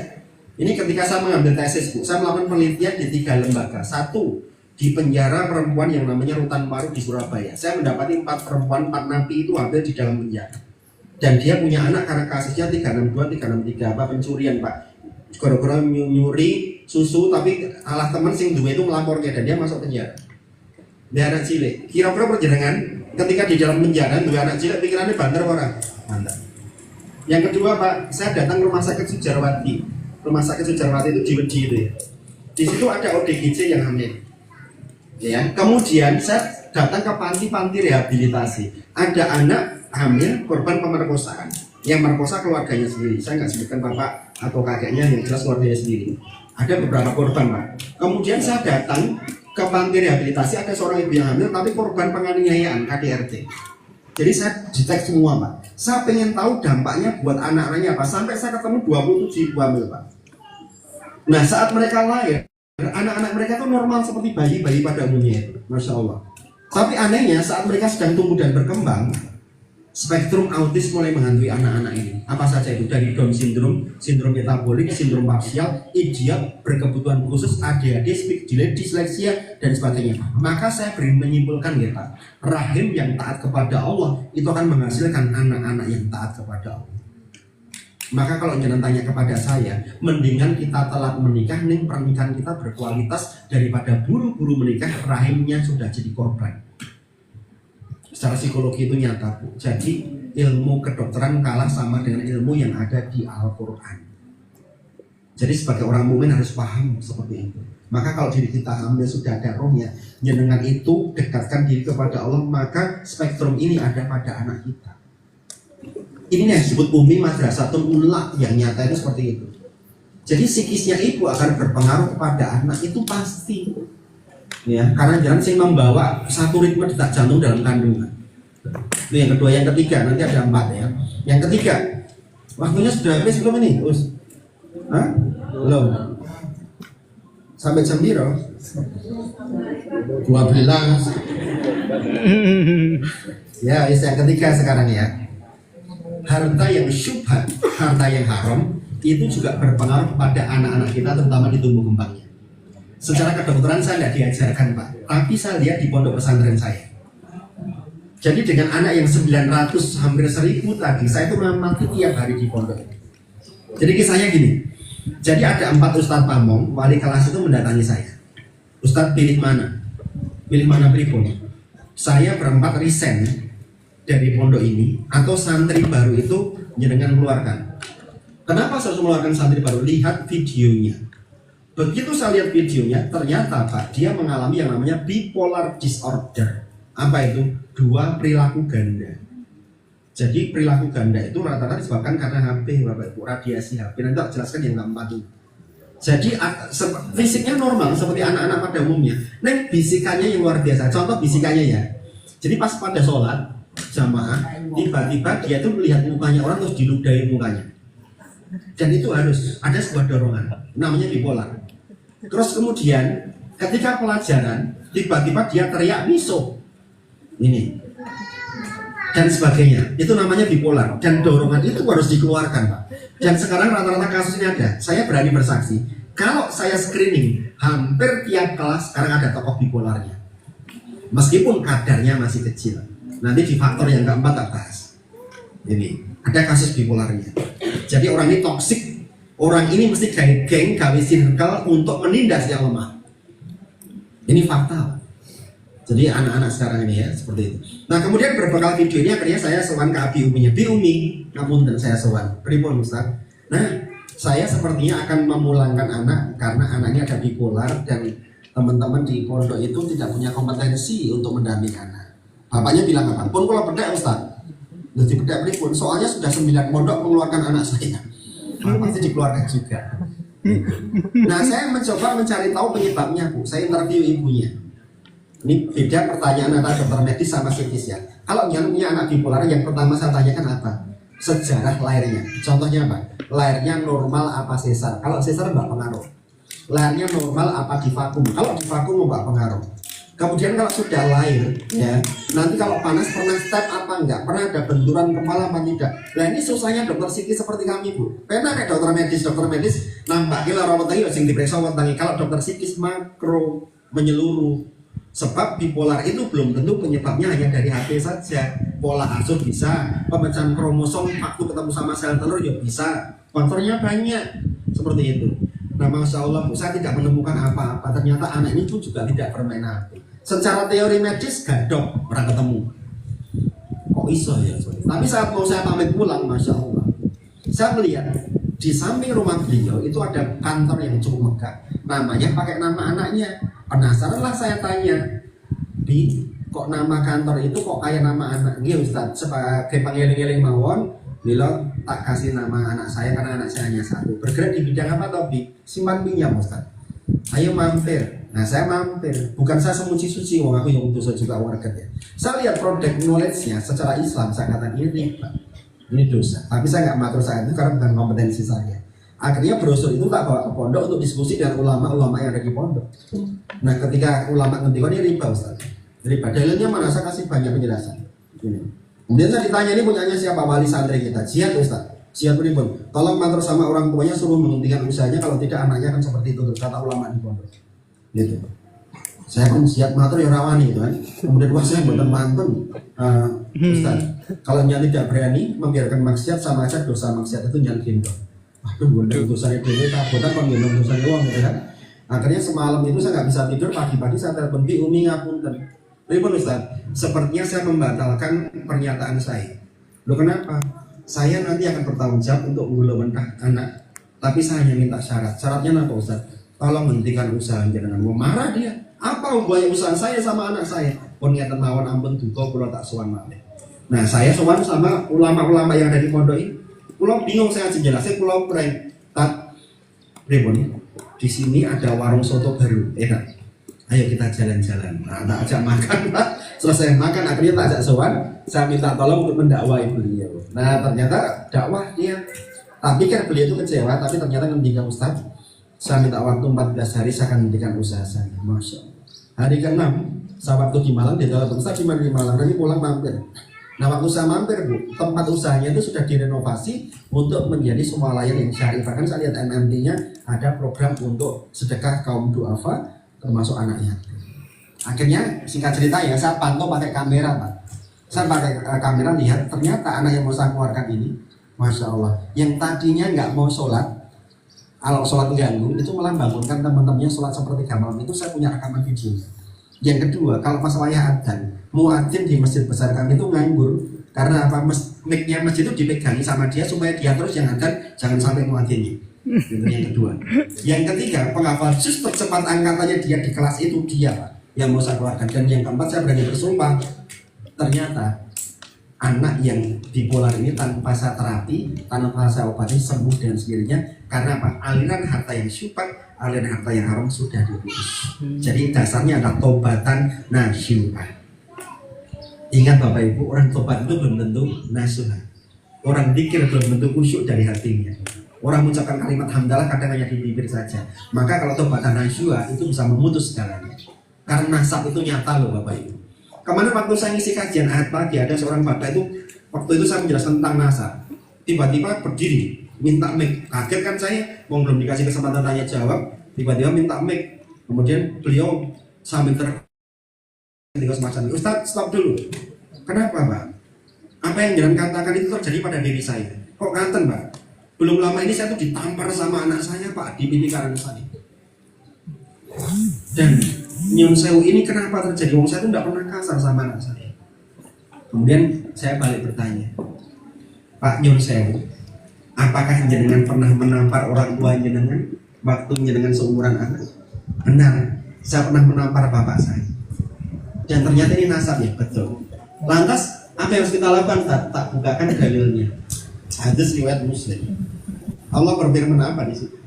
A: Ini ketika saya mengambil tesis Bu, saya melakukan penelitian di 3 lembaga. Satu, di penjara perempuan yang namanya Rutan Paru di Surabaya. Saya mendapati 4 perempuan, 4 napi itu hampir di dalam penjara. Dan dia punya anak karena kasusnya 362, 363 apa pencurian Pak. Gara-gara nyuri susu tapi alah teman sing duwe itu melapornya dan dia masuk penjara. Dia anak cilik. Kira-kira perjenengan ketika di dalam penjara dua anak cilik pikirannya banter orang. Mantap. Yang kedua Pak, saya datang ke rumah sakit Sujarwati. Rumah sakit Sujarwati itu di Wedi itu ya. Di situ ada ODGJ yang hamil. Ya, kemudian saya datang ke panti-panti rehabilitasi. Ada anak hamil korban pemerkosaan yang merkosa keluarganya sendiri. Saya nggak sebutkan bapak atau kakeknya, yang jelas keluarganya sendiri. Ada beberapa korban Pak. Kemudian saya datang ke panti rehabilitasi, ada seorang ibu yang hamil tapi korban penganiayaan KDRT. Jadi saya dicek semua Pak. Saya pengen tahu dampaknya buat anak-anaknya apa. Sampai saya ketemu 27 ibu hamil Pak. Nah saat mereka lahir, anak-anak mereka itu normal seperti bayi-bayi pada umumnya itu, Masya Allah. Tapi anehnya saat mereka sedang tumbuh dan berkembang, spektrum autis mulai menghantui anak-anak ini. Apa saja itu? Dari Down syndrome, sindrom metabolik, sindrom parsial, idiot, berkebutuhan khusus, ADHD, speech delay, disleksia, dan sebagainya. Maka saya beri menyimpulkan ya Pak, rahim yang taat kepada Allah itu akan menghasilkan anak-anak yang taat kepada Allah. Maka kalau jangan tanya kepada saya, mendingan kita telat menikah, nih pernikahan kita berkualitas daripada buru-buru menikah, rahimnya sudah jadi korban. Secara psikologi itu nyata Bu. Jadi ilmu kedokteran kalah sama dengan ilmu yang ada di Al-Quran. Jadi sebagai orang mukmin harus paham seperti itu. Maka kalau diri kita hamil sudah ada rohnya, dengan itu dekatkan diri kepada Allah, maka spektrum ini ada pada anak kita. Ini yang disebut Umi Madrasatun Ula, yang nyata itu seperti itu. Jadi psikisnya ibu akan berpengaruh kepada anak itu pasti. Ya, karena jangan sih membawa satu ritme detak jantung dalam kandungan. Itu yang kedua, yang ketiga, nanti ada 4 ya. Yang ketiga, waktunya sudah habis belum ini? Hah? Belum. Sampai jam berapa? 12. Ya, yang ketiga sekarang ya. Harta yang syubhat, harta yang haram itu juga berpengaruh kepada anak-anak kita, terutama di tumbuh kembangnya. Secara kedokteran saya tidak diajarkan Pak, tapi saya lihat di pondok pesantren saya. Jadi dengan anak yang 900 hampir 1000 tadi, saya itu memang tiap hari di pondok. Jadi kisahnya gini. Jadi ada 4 Ustadz Pamong, wali kelas itu mendatangi saya. Ustadz pilih mana? Pilih mana pripun? Saya berempat resign dari pondok ini, atau santri baru itu jenengan keluarkan. Kenapa saya harus mengeluarkan santri baru? Lihat videonya. Begitu saya lihat videonya, ternyata Pak, dia mengalami yang namanya bipolar disorder. Apa itu? 2 perilaku ganda. Jadi perilaku ganda itu rata-rata disebabkan karena HP, Bapak Ibu, radiasi HP. Nanti tak jelaskan yang keempat itu. Jadi fisiknya normal seperti anak-anak pada umumnya. Nah, bisikannya yang luar biasa. Contoh bisikannya ya. Jadi pas pada sholat jamaah, tiba-tiba dia tuh melihat mukanya orang terus diludahi mukanya. Dan itu harus ada sebuah dorongan, namanya bipolar. Terus kemudian ketika pelajaran, tiba-tiba dia teriak miso, ini dan sebagainya. Itu namanya bipolar. Dan dorongan itu harus dikeluarkan Pak. Dan sekarang rata-rata kasusnya ada. Saya berani bersaksi, kalau saya screening, hampir tiap kelas sekarang ada tokoh bipolarnya. Meskipun kadarnya masih kecil. Nanti di faktor yang keempat tak bahas. Ini ada kasus bipolarnya. Jadi orang ini toksik. Orang ini mesti gawe geng, gawe circle untuk menindas yang lemah. Ini fakta. Jadi anak-anak sekarang ini ya seperti itu. Nah kemudian berbekal video ini akhirnya saya sowan ke Abi Uminya. Bi Umi, ngapunten saya sowan. Pripun Ustaz? Nah saya sepertinya akan memulangkan anak karena anaknya ada bipolar dan teman-teman di pondok itu tidak punya kompetensi untuk mendampingi anak. Bapaknya bilang apa? Pun kalau bedek Ustaz. Jadi bedek pripun? Soalnya sudah 9 pondok mengeluarkan anak saya. Pasti dikeluarkan juga. Nah saya mencoba mencari tahu penyebabnya Bu. Saya interview ibunya. Ini beda pertanyaan antara dokter medis sama psikis ya. Kalau yang punya anak bipolar, yang pertama saya tanyakan apa? Sejarah lahirnya. Contohnya apa? Lahirnya normal apa sesar? Kalau sesar nggak pengaruh. Lahirnya normal apa di vakum? Kalau di vakum nggak pengaruh. Kemudian kalau sudah lahir, ya nanti kalau panas pernah step apa enggak? Pernah ada benturan kepala apa tidak? Nah ini susahnya dokter psikis seperti kami Bu. Karena kayak dokter medis nampak kira rawat lagi yang diperiksa wetangi. Kalau dokter psikis makro menyeluruh. Sebab bipolar itu belum tentu penyebabnya hanya dari HP saja. Pola asuh bisa, pemecahan kromosom waktu ketemu sama sel telur ya bisa. Faktornya banyak seperti itu. Nah Masya Allah Bu, saya tidak menemukan apa-apa. Ternyata anak ini pun juga tidak bermain HP. Secara teori medis gadok orang ketemu. Kok iso ya? Tapi saat mau saya pamit pulang, Masya Allah, saya melihat di samping rumah beliau itu ada kantor yang cukup megah. Namanya pakai nama anaknya. Penasaranlah saya tanya, Bi, kok nama kantor itu kok kayak nama anaknya Ustaz? Sebagai pengeling-eling mawon, bilang tak kasih nama anak saya karena anak saya hanya satu. Bergerak di bidang apa toh Bi? Simpan pinjam Ustaz. Ayo mampir. Nah saya mampir. Bukan saya semuci-suci, wong aku yang dosa juga warga ya. Saya lihat produk knowledge-nya secara Islam, saya katakan ini dosa. Tapi saya nggak matur saat itu karena bukan kompetensi saya. Akhirnya brosur itu tak bawa ke pondok untuk diskusi dengan ulama-ulama yang ada di pondok. Nah ketika ulama ngendikan ini riba Ustaz. Riba. Dalilnya mana? Saya kasih banyak penjelasan. Ini. Kemudian saya ditanya ini punyanya siapa? Wali santri kita. Jihad Ustaz. Jihad pripun? Tolong matur sama orang tuanya suruh menghentikan usahanya, kalau tidak anaknya akan seperti itu kata ulama di pondok. Gitu. Saya pun siap matur ya rawani itu kan. Kemudian wah saya buatan mantun Ustaz. Kalau nyali tidak berani membiarkan maksiat sama aja dosa maksiat itu nyali gendong. Aduh, bener dosanya dewe kabutan kok gendong dosanya uang gitu kan. Akhirnya semalam itu saya nggak bisa tidur, pagi-pagi saya telepon Bi Umi ngapunten. Pripun Ustaz? Sepertinya saya membatalkan pernyataan saya. Loh kenapa? Saya nanti akan bertanggung jawab untuk menggula mentah anak. Tapi saya hanya minta syarat. Syaratnya apa Ustaz? Tolong hentikan usaha jangan marah dia. Apa hubungannya usaha saya sama anak saya? Pun ngeten mawon ampun duka kula tak sowan malih. Nah, saya sowan sama ulama-ulama yang ada di pondok ini. Pulau bingung saya jelasnya pulau prank. Tak pripun? Di sini ada warung soto baru, enak. Ayo kita jalan-jalan. Nah, tak ajak makan, Pak. Selesai makan akhirnya tak ajak sowan. Saya minta tolong untuk mendakwai beliau. Nah, ternyata dakwah dia. Tapi kan beliau itu kecewa, tapi ternyata ngendikan Ustaz, saya minta waktu 14 hari saya akan menghentikan usaha saya. Masya Allah. Hari ke-6 saya waktu di Malang, dia telepon Ustaz di Malang, nanti pulang mampir. Nah waktu saya mampir Bu, tempat usahanya itu sudah direnovasi untuk menjadi semua layan yang syarif. Bahkan saya lihat MMT-nya ada program untuk sedekah kaum duafa termasuk anak yatim. Akhirnya singkat cerita ya, saya pantau pakai kamera Pak. Saya pakai kamera lihat ternyata anak yang mau saya keluarkan ini, Masya Allah, yang tadinya nggak mau sholat, kalau sholat ganggu itu malah bangunkan teman-temannya sholat sepertiga malam. Itu saya punya rekaman video. Yang kedua, kalau pas wayah adzan, muadzin di masjid besar kami itu nganggur karena apa? Mic-nya masjid itu dipegangi sama dia supaya dia terus yang adzan, jangan sampai muadzinnya. Itu yang kedua. Yang ketiga, penghafal juz tercepat angkatannya dia di kelas itu dia Pak, yang mau saya keluarkan. Dan yang keempat, saya berani bersumpah, ternyata anak yang bipolar ini tanpa saya terapi, tanpa saya obati sembuh dengan sendirinya. Karena apa? Aliran harta yang syubhat, aliran harta yang haram sudah diputus. Jadi dasarnya adalah tobatan nasuha. Ingat Bapak Ibu, orang tobat itu belum tentu nasuha. Orang zikir belum tentu khusyuk dari hatinya. Orang mengucapkan kalimat hamdalah kadang hanya di bibir saja. Maka kalau tobatan nasuha itu bisa memutus segalanya. Karena nasab itu nyata loh Bapak Ibu. Kemarin waktu saya ngisi kajian ahad pagi, ada seorang bapak itu, waktu itu saya menjelaskan tentang nasab. Tiba-tiba berdiri minta mic. Kaget kan saya, mau belum dikasih kesempatan tanya jawab, tiba-tiba minta mic. Kemudian beliau sambil ketika semacam itu, Ustaz stop dulu. Kenapa Pak? Apa yang jangan katakan itu terjadi pada diri saya. Kok ngaten Pak? Belum lama ini saya tuh ditampar sama anak saya Pak di pipi kanan saya. Dan Nyun sewu ini kenapa terjadi? Wong saya itu tidak pernah kasar sama anak saya. Kemudian saya balik bertanya, Pak Nyun sewu, apakah jenengan pernah menampar orang tua jenengan waktu jenengan seumuran anak? Benar, saya pernah menampar bapak saya. Dan ternyata ini nasabnya, betul. Lantas apa yang harus kita lakukan? Tak bukakan dalilnya. Hadis riwayat Muslim. Allah berfirman apa di situ?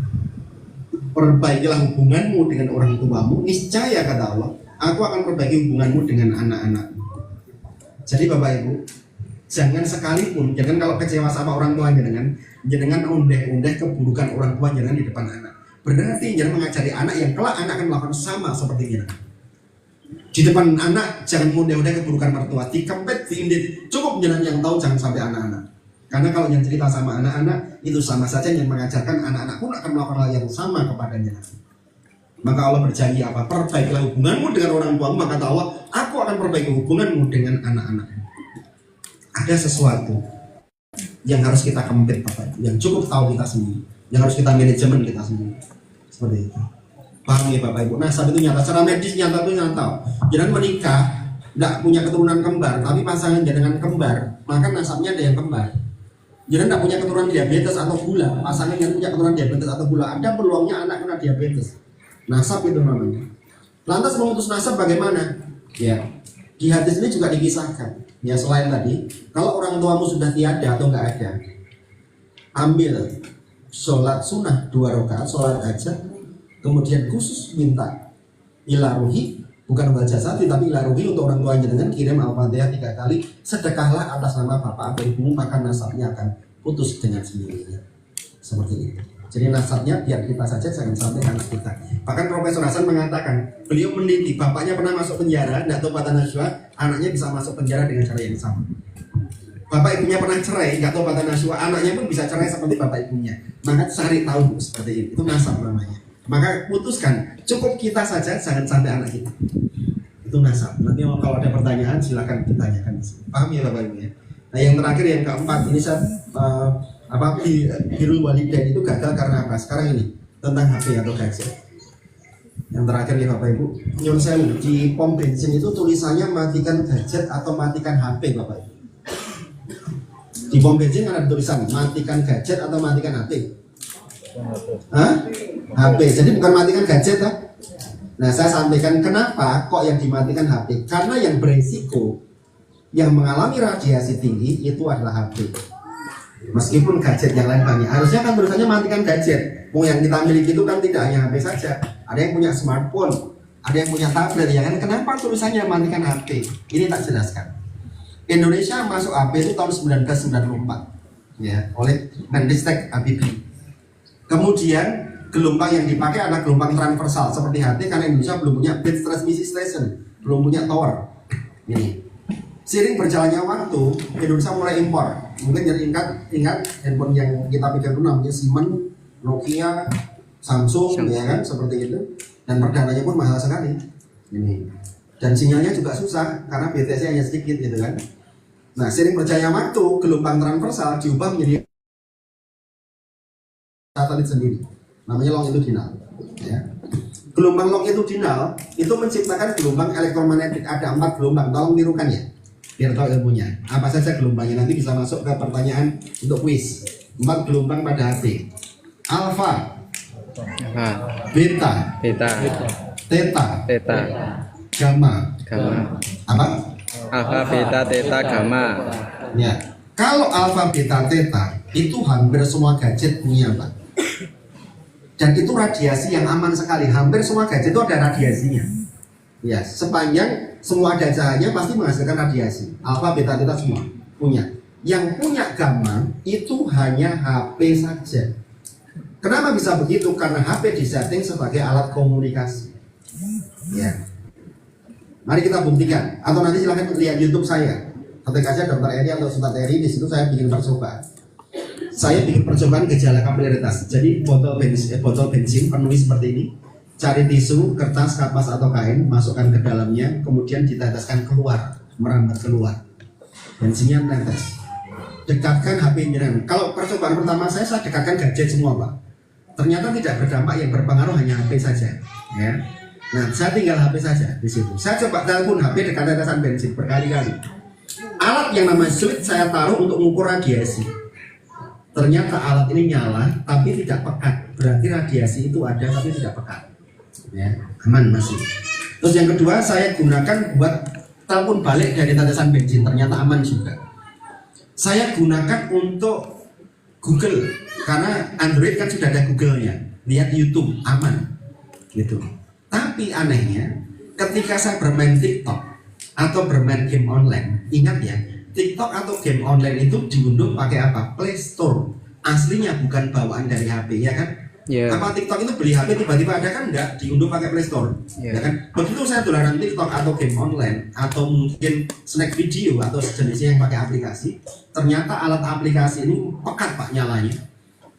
A: Perbaikilah hubunganmu dengan orang tuamu, niscaya kata Allah, aku akan perbaiki hubunganmu dengan anak-anakmu. Jadi Bapak Ibu, jangan sekalipun, jangan kalau kecewa sama orang tua jangan undeh-undeh keburukan orang tua jangan di depan anak. Berarti jangan mengajari anak yang kelak anak akan melakukan sama seperti kita. Di depan anak jangan undeh-undeh keburukan mertua, dikempet, diindit, cukup jangan yang tahu, jangan sampai anak-anak. Karena kalau yang cerita sama anak-anak itu sama saja yang mengajarkan anak-anak pun akan melakukan hal yang sama kepadanya. Maka Allah berjanji apa? Perbaikilah hubunganmu dengan orang tuamu, maka kata Allah, aku akan perbaiki hubunganmu dengan anak-anak. Ada sesuatu yang harus kita kempit Bapak, yang cukup tahu kita sendiri, yang harus kita manajemen kita sendiri. Seperti itu. Paham ya Bapak Ibu? Nasab itu nyata, secara medis nyata itu nyata. Jangan menikah, tidak punya keturunan kembar, tapi pasangan jangan kembar, maka nasabnya ada yang kembar. Jangan tidak punya keturunan diabetes atau gula, pasangan yang punya keturunan diabetes atau gula, ada peluangnya anak kena diabetes. Nasab itu namanya. Lantas memutus nasab bagaimana? Ya, di hadis ini juga dikisahkan. Ya selain tadi, kalau orang tuamu sudah tiada atau nggak ada, ambil sholat sunnah 2 rakaat, sholat hajat, kemudian khusus minta ilaruhi, bukan wal jasati tapi ilaruhi untuk orang tua jenengan, kirim al-fatihah 3 kali, sedekahlah atas nama bapak atau ibumu, maka nasabnya akan putus dengan sendirinya. Seperti itu. Jadi nasabnya biar kita saja, jangan sampai anak kita. Bahkan Profesor Hasan mengatakan, beliau meneliti bapaknya pernah masuk penjara, tidak tahu patah najwa, anaknya bisa masuk penjara dengan cara yang sama. Bapak ibunya pernah cerai, nggak tahu patah najwa, anaknya pun bisa cerai seperti bapak ibunya. Maka cari tahu seperti itu nasab namanya. Maka putuskan, cukup kita saja, jangan sampai anak kita. Itu nasab. Nanti kalau ada pertanyaan silakan ditanyakan. Paham ya Bapak Ibu ya? Nah yang terakhir, yang keempat, ini saya birrul walidain itu gagal karena apa? Sekarang ini tentang HP atau gadget. Yang terakhir ya Bapak Ibu, nyun sewu, di pom bensin itu tulisannya matikan gadget atau matikan HP Bapak Ibu. Di pom bensin ada tulisan matikan gadget atau matikan HP. Hah? HP. Jadi bukan matikan gadget kan? Nah saya sampaikan kenapa kok yang dimatikan HP. Karena yang beresiko, yang mengalami radiasi tinggi itu adalah HP. Meskipun gadget yang lain banyak, harusnya kan tulisannya matikan gadget. Yang kita miliki itu kan tidak hanya HP saja. Ada yang punya smartphone, ada yang punya tablet, ya kan? Kenapa tulisannya matikan HP? Ini tak jelaskan. Indonesia masuk HP itu tahun 1994 ya, oleh Mendistek Habibie. Kemudian gelombang yang dipakai adalah gelombang transversal seperti HT, karena Indonesia belum punya base transmission station, belum punya tower. Ini seiring berjalannya waktu, Indonesia mulai impor. Mungkin jadi ingat handphone yang kita pegang itu namanya Siemens, Nokia, Samsung, ya kan, seperti itu. Dan perdananya pun mahal sekali. Ini. Dan sinyalnya juga susah karena BTS-nya hanya sedikit, gitu kan. Nah, seiring berjalannya waktu, gelombang transversal diubah menjadi satelit sendiri, namanya longitudinal. Ya. Gelombang longitudinal itu menciptakan gelombang elektromagnetik. Ada 4 gelombang, tolong tirukan ya, biar tahu ilmunya. Apa saja gelombangnya, nanti bisa masuk ke pertanyaan untuk kuis. 4 gelombang pada HP: alfa, beta, theta, gamma. Apa?
B: Alfa, beta, theta, gamma.
A: Ya. Kalau alfa, beta, theta itu hampir semua gadget punya, Pak. Dan itu radiasi yang aman sekali. Hampir semua gadget itu ada radiasinya. Ya, sepanjang semua ada cahayanya pasti menghasilkan radiasi. Alfa, beta, theta semua punya. Yang punya gamma itu hanya HP saja. Kenapa bisa begitu? Karena HP disetting sebagai alat komunikasi. Ya. Mari kita buktikan. Atau nanti silahkan lihat YouTube saya. Ketik aja Dr. Eri atau Ustadz Eri, di situ saya bikin percobaan. Saya bikin percobaan gejala kapilaritas. Jadi botol bensin penuhi seperti ini. Cari tisu, kertas, kapas atau kain, masukkan ke dalamnya, kemudian diteteskan keluar, merambat keluar. Bensinnya netes. Dekatkan HP jenengan. Kalau percobaan pertama saya dekatkan gadget semua, Pak. Ternyata tidak berdampak, yang berpengaruh hanya HP saja. Ya. Nah, saya tinggal HP saja di situ. Saya coba telepon HP dekat tetesan bensin berkali-kali. Alat yang namanya switch saya taruh untuk mengukur radiasi. Ternyata alat ini nyala tapi tidak pekat. Berarti radiasi itu ada tapi tidak pekat. Ya, aman masih. Terus yang kedua saya gunakan buat telepon balik dari tetesan bensin. Ternyata aman juga. Saya gunakan untuk Google karena Android kan sudah ada Google-nya. Lihat YouTube aman. Gitu. Tapi anehnya, ketika saya bermain TikTok atau bermain game online, ingat ya, TikTok atau game online itu diunduh pakai apa? Play Store. Aslinya bukan bawaan dari HP, ya kan?
B: Yeah.
A: Apa TikTok itu beli HP tiba-tiba ada kan? Enggak, diunduh pakai Play Store, ya kan? Begitu saya dolaran TikTok atau game online atau mungkin snack video atau sejenisnya yang pakai aplikasi, ternyata alat aplikasi ini pekat pak nyalanya.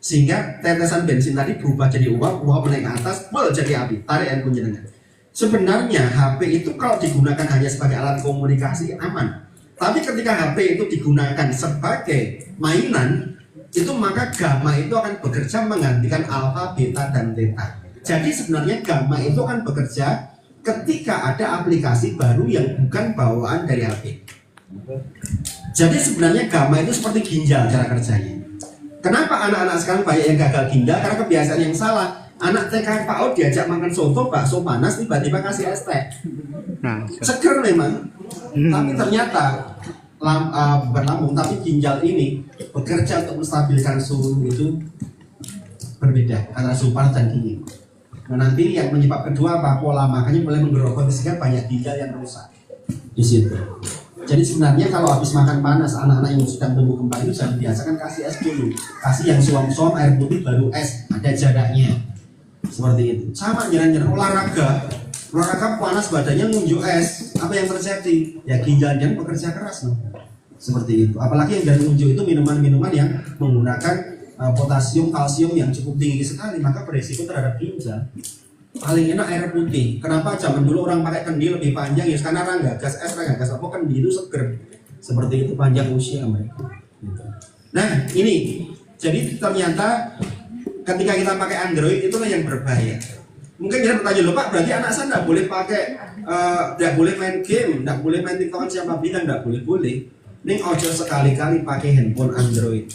A: Sehingga tetesan bensin tadi berubah jadi uap menaik ke atas, jadi api, tarik air penjenengan. Sebenarnya HP itu kalau digunakan hanya sebagai alat komunikasi aman. Tapi ketika HP itu digunakan sebagai mainan, itu maka gamma itu akan bekerja menggantikan alfa, beta, dan theta. Jadi sebenarnya gamma itu akan bekerja ketika ada aplikasi baru yang bukan bawaan dari HP. Jadi sebenarnya gamma itu seperti ginjal cara kerjanya. Kenapa anak-anak sekarang banyak yang gagal ginjal? Karena kebiasaan yang salah. Anak TK PAUD diajak makan soto, bakso panas, tiba-tiba kasih es teh.
B: Nah,
A: Seger memang, tapi ternyata bukan lambung, tapi ginjal ini bekerja untuk menstabilkan suhu itu berbeda antara suhu panas dan dingin. Nah nanti yang penyebab kedua apa? Pola makannya mulai menggerogoti sehingga banyak ginjal yang rusak di situ. Jadi sebenarnya kalau habis makan panas, anak-anak yang sedang tumbuh kembang itu jangan biasakan kasih es dulu. Kasih yang suam-suam air putih baru es, ada jaraknya. Seperti itu. Sama jalan-jalan olahraga panas badannya ngunjuk es. Apa yang terjadi? Ya ginjal-ginjal bekerja keras loh. Seperti itu. Apalagi yang dari ngunjuk itu minuman-minuman yang menggunakan potasium, kalsium yang cukup tinggi sekali, maka beresiko terhadap ginjal. Paling enak air putih. Kenapa zaman dulu orang pakai kendi lebih panjang ya? Karena ranggagas es, ranggagas apa kendi itu seger. Seperti itu panjang usia mereka. Nah ini, jadi ternyata ketika kita pakai Android itulah yang berbahaya. Mungkin kita bertanya loh Pak, berarti anak saya tidak boleh pakai, tidak boleh main game, tidak boleh main TikTok, siapa bilang tidak boleh. Ini ojo sekali-kali pakai handphone Android.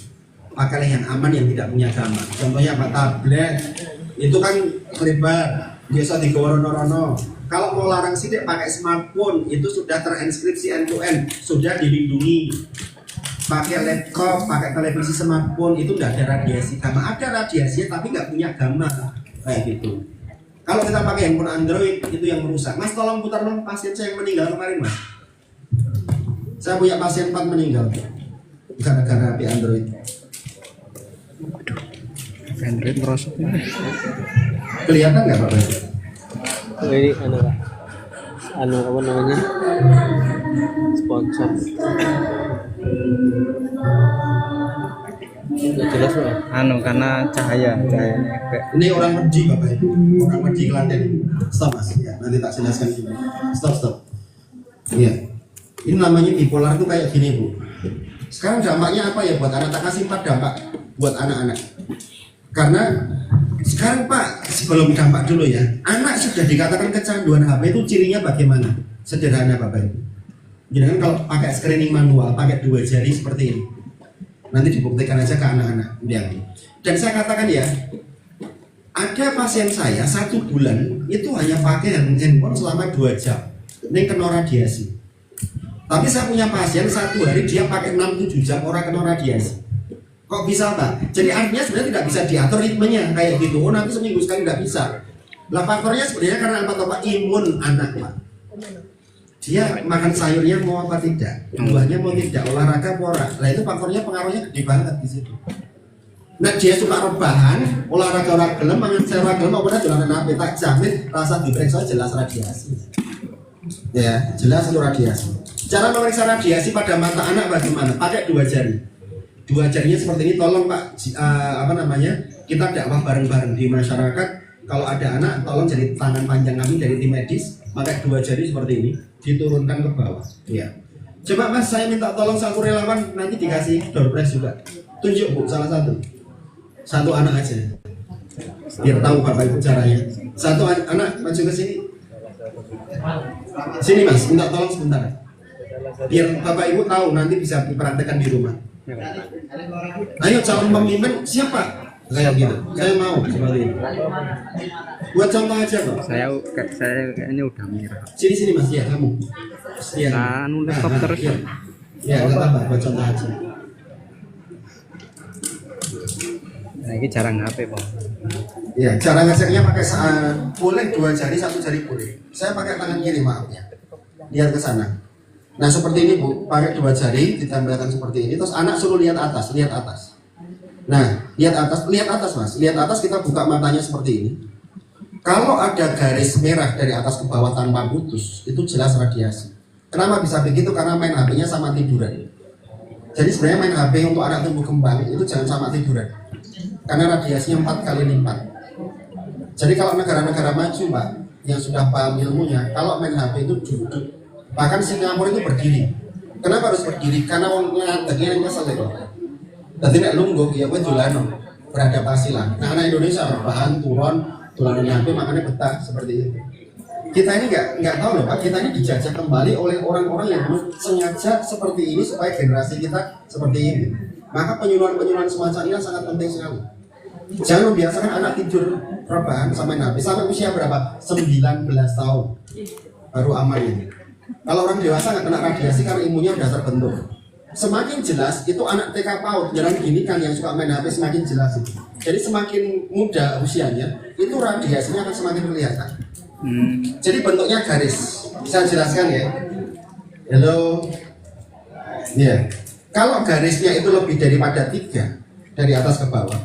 A: Pakailah yang aman yang tidak punya gamma. Contohnya apa? Tablet. Itu kan lebar, biasa digorono-rono. Kalau mau larang sidik pakai smartphone, itu sudah terinskripsi end-to-end, sudah dilindungi. Pakai laptop, pakai televisi smartphone, itu tidak ada radiasi gamma. Ada radiasi tapi nggak punya gamma, kayak gitu. Kalau kita pakai handphone Android, itu yang merusak. Mas tolong putar dong pasien saya yang meninggal kemarin mas. Saya punya pasien 4 meninggal gara-gara HP Android.
B: Android merosot.
A: Kelihatan nggak Pak?
C: Ini apa namanya, sponsor nggak jelas loh.
B: Karena cahayanya efek.
A: Ini orang Wedi Bapak Ibu, orang Wedi Klaten. Stop mas, ya, nanti tak jelaskan gimana. Stop. Iya, ini namanya bipolar itu kayak gini Bu. Sekarang dampaknya apa ya buat anak? Tak kasih 4 dampak buat anak-anak. Karena sekarang Pak, sebelum dampak dulu ya, anak sudah dikatakan kecanduan HP itu cirinya bagaimana? Sederhana Bapak Ibu. Jadi kalau pakai screening manual, pakai 2 jari seperti ini, nanti dibuktikan aja ke anak-anak. Dan saya katakan ya, ada pasien saya 1 bulan itu hanya pakai handphone selama 2 jam. Ini kena radiasi. Tapi saya punya pasien 1 hari dia pakai 6-7 jam orang kena radiasi. Kok bisa Pak? Jadi artinya sebenarnya tidak bisa diatur ritmenya kayak gitu. Oh nanti seminggu sekali tidak bisa. Lah faktornya sebenarnya karena apa? Imun anak Pak. Dia makan sayurnya mau apa tidak, buahnya mau tidak, olahraga mau ora. Lah itu faktornya pengaruhnya gede banget di situ. Nah dia suka rebahan, olahraga orang gelem, mangan sayur orang gelem, apa dolanan HP, tak jamin rasa diperiksa jelas radiasi. Ya jelas itu radiasi. Cara memeriksa radiasi pada mata anak bagaimana? Pakai 2 jari. 2 jarinya seperti ini, tolong Pak, kita dakwah bareng-bareng di masyarakat. Kalau ada anak, tolong jadi tangan panjang kami dari tim medis, pakai 2 jari seperti ini, diturunkan ke bawah. Ya. Coba Mas, saya minta tolong satu relawan, nanti dikasih door prize juga. Tunjuk Bu, salah satu anak aja, biar tahu Bapak Ibu caranya. Satu anak maju ke sini, Sini Mas, minta tolong sebentar. Biar Bapak Ibu tahu nanti bisa dipraktekkan di rumah. Ayo calon pemimpin siapa? Saya gitu. Saya mau seperti ini. Buat contoh aja kok.
B: Saya kayaknya udah merah.
A: Sini Mas, ya kamu. Iya.
B: Anu laptop terus.
A: Iya. Ya, enggak apa-apa, buat contoh aja.
B: Nah, ini jarang HP, Bang.
A: Ya, cara ngeseknya pakai boleh 2 jari, 1 jari boleh. Saya pakai tangan kiri, maaf ya. Lihat ke sana. Nah, seperti ini Bu, pakai 2 jari ditambahkan seperti ini. Terus anak suruh lihat atas, lihat atas. Nah, lihat atas Mas. Lihat atas, kita buka matanya seperti ini. Kalau ada garis merah dari atas ke bawah tanpa putus, itu jelas radiasi. Kenapa bisa begitu? Karena main HP-nya sama tiduran. Jadi sebenarnya main HP untuk anak tumbuh kembang itu jangan sama tiduran. Karena radiasinya 4 kali lipat. Jadi kalau negara-negara maju Pak, yang sudah paham ilmunya, kalau main HP itu duduk. Bahkan Singapura itu berdiri. Kenapa harus berdiri? Karena orang ngadegnya yang kesel ya. Jadi nek lungguh ya kowe dolano, beradaptasi lah. Nah, anak Indonesia bahan turun HP makanya betah seperti itu. Kita ini nggak tahu loh Pak, kita ini dijajah kembali oleh orang-orang yang sengaja seperti ini supaya generasi kita seperti ini. Maka penyuluhan semacam ini sangat penting sekali. Jangan membiasakan anak tidur rebahan sama main HP sampai usia berapa? 19 tahun baru aman ini. Kalau orang dewasa nggak kena radiasi karena imunnya sudah terbentuk. Semakin jelas itu anak TK PAUD jalan gini kan yang suka main HP semakin jelas itu. Jadi semakin muda usianya itu radiasinya akan semakin kelihatan. Jadi bentuknya garis. Saya jelaskan ya. Halo. Ya. Kalau garisnya itu lebih daripada 3 dari atas ke bawah,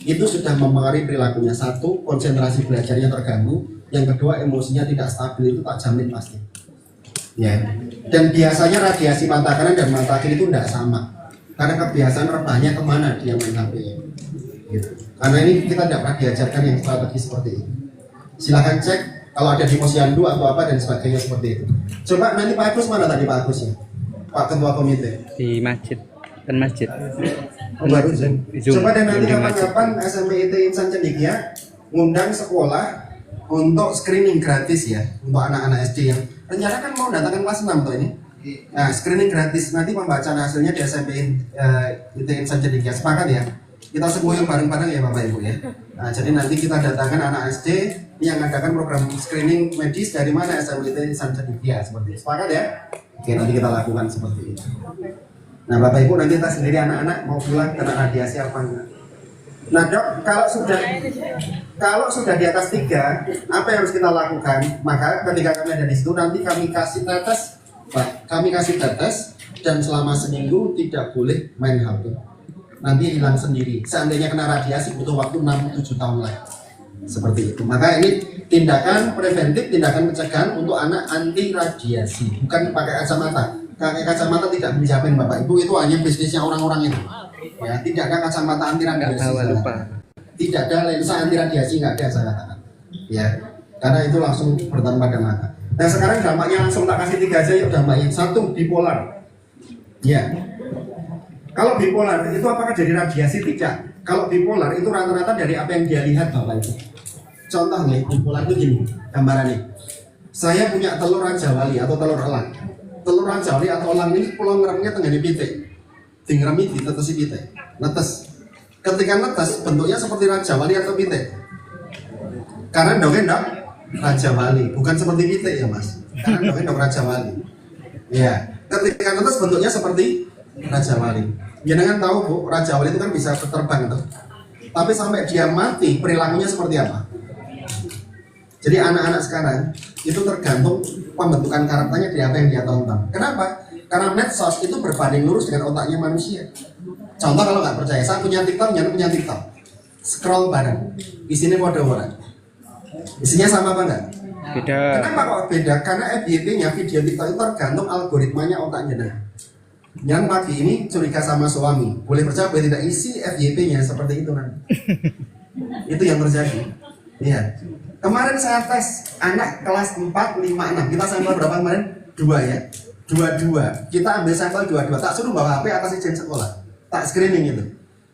A: itu sudah mempengaruhi perilakunya. 1, konsentrasi belajarnya terganggu. Yang kedua, emosinya tidak stabil, itu tak jamin pasti. Ya. Dan biasanya radiasi mata kanan dan mata kiri itu tidak sama. Karena kebiasaan rebahnya kemana dia main HP. Gitu. Karena ini kita tidak pernah diajarkan yang strategi seperti ini. Silahkan cek kalau ada di posyandu atau apa dan sebagainya seperti itu. Coba nanti Pak Agus mana tadi Pak Agus ya? Pak Ketua Komite
B: Di masjid. Kan masjid.
A: Oh, baru Zoom. Coba dan nanti kapan-kapan SMP IT Insan Cendekia ngundang sekolah untuk screening gratis ya untuk anak-anak SD yang rencana kan mau datangkan kelas 6 tuh ini. Nah, screening gratis nanti pembacaan hasilnya di SMP IT Insan Cendekia. Sepakat ya? Kita semua yang bareng-bareng ya Bapak Ibu ya. Nah, jadi nanti kita datangkan anak SD yang mengadakan program screening medis dari mana SMP IT Insan Cendekia seperti itu. Sepakat ya? Oke, nanti kita lakukan seperti itu. Nah, Bapak Ibu nanti kita sendiri anak-anak mau pulang kena radiasi apa enggak? Nah Dok, kalau sudah di atas 3, apa yang harus kita lakukan? Maka ketika kami ada di situ nanti kami kasih tetes, Pak. Kami kasih tetes dan selama seminggu tidak boleh main HP. Nanti hilang sendiri. Seandainya kena radiasi butuh waktu 6-7 tahun lagi. Seperti itu. Maka ini tindakan preventif, tindakan pencegahan untuk anak anti radiasi, bukan pakai kacamata. Pakai kacamata tidak menjamin Bapak Ibu, itu hanya bisnisnya orang-orang itu. Ya, tidak ada kacamata anti radiasi. Tidak ada lensa anti radiasi, nggak ada saya katakan. Ya, karena itu langsung bertahan pada mata. Nah sekarang dampaknya langsung tak kasih 3 aja yuk dampaknya. 1, bipolar. Ya. Kalau bipolar itu apakah jadi radiasi? Tidak. Kalau bipolar itu rata-rata dari apa yang dia lihat Bapak Ibu. Contoh nih, bipolar itu gini, gambarannya. Saya punya telur raja wali atau telur elang. Telur raja wali atau elang ini pulau ngeremnya tenggane pitik. Dingremi ditetesi pitik. Netes. Ketika netes bentuknya seperti raja wali atau pitik. Karena dongeng dok raja wali, bukan seperti pitik ya Mas. Karena dongeng dok raja wali. Ya, ketika netes bentuknya seperti raja wali. Jangan tahu Bu, raja wali itu kan bisa terbang tuh. Tapi sampai dia mati perilakunya seperti apa? Jadi anak-anak sekarang itu tergantung pembentukan karakternya dari apa yang dia tonton. Kenapa? Karena medsos itu berbanding lurus dengan otaknya manusia. Contoh kalau nggak percaya, saya punya TikTok, Nyana punya TikTok. Scroll bareng, isinya kode-kode. Isinya sama apa enggak?
B: Beda.
A: Kenapa kok beda? Karena FYP-nya video TikTok itu tergantung algoritmanya otaknya. Yang pagi ini curiga sama suami, boleh percaya boleh tidak, isi FYP-nya seperti itu nanti. Itu yang terjadi. Iya. Kemarin saya tes anak kelas 4, 5, 6. Kita sampel berapa kemarin? 2 ya. 22. Kita ambil sampel 22. Tak suruh bawa HP atas izin sekolah. Tak screening itu.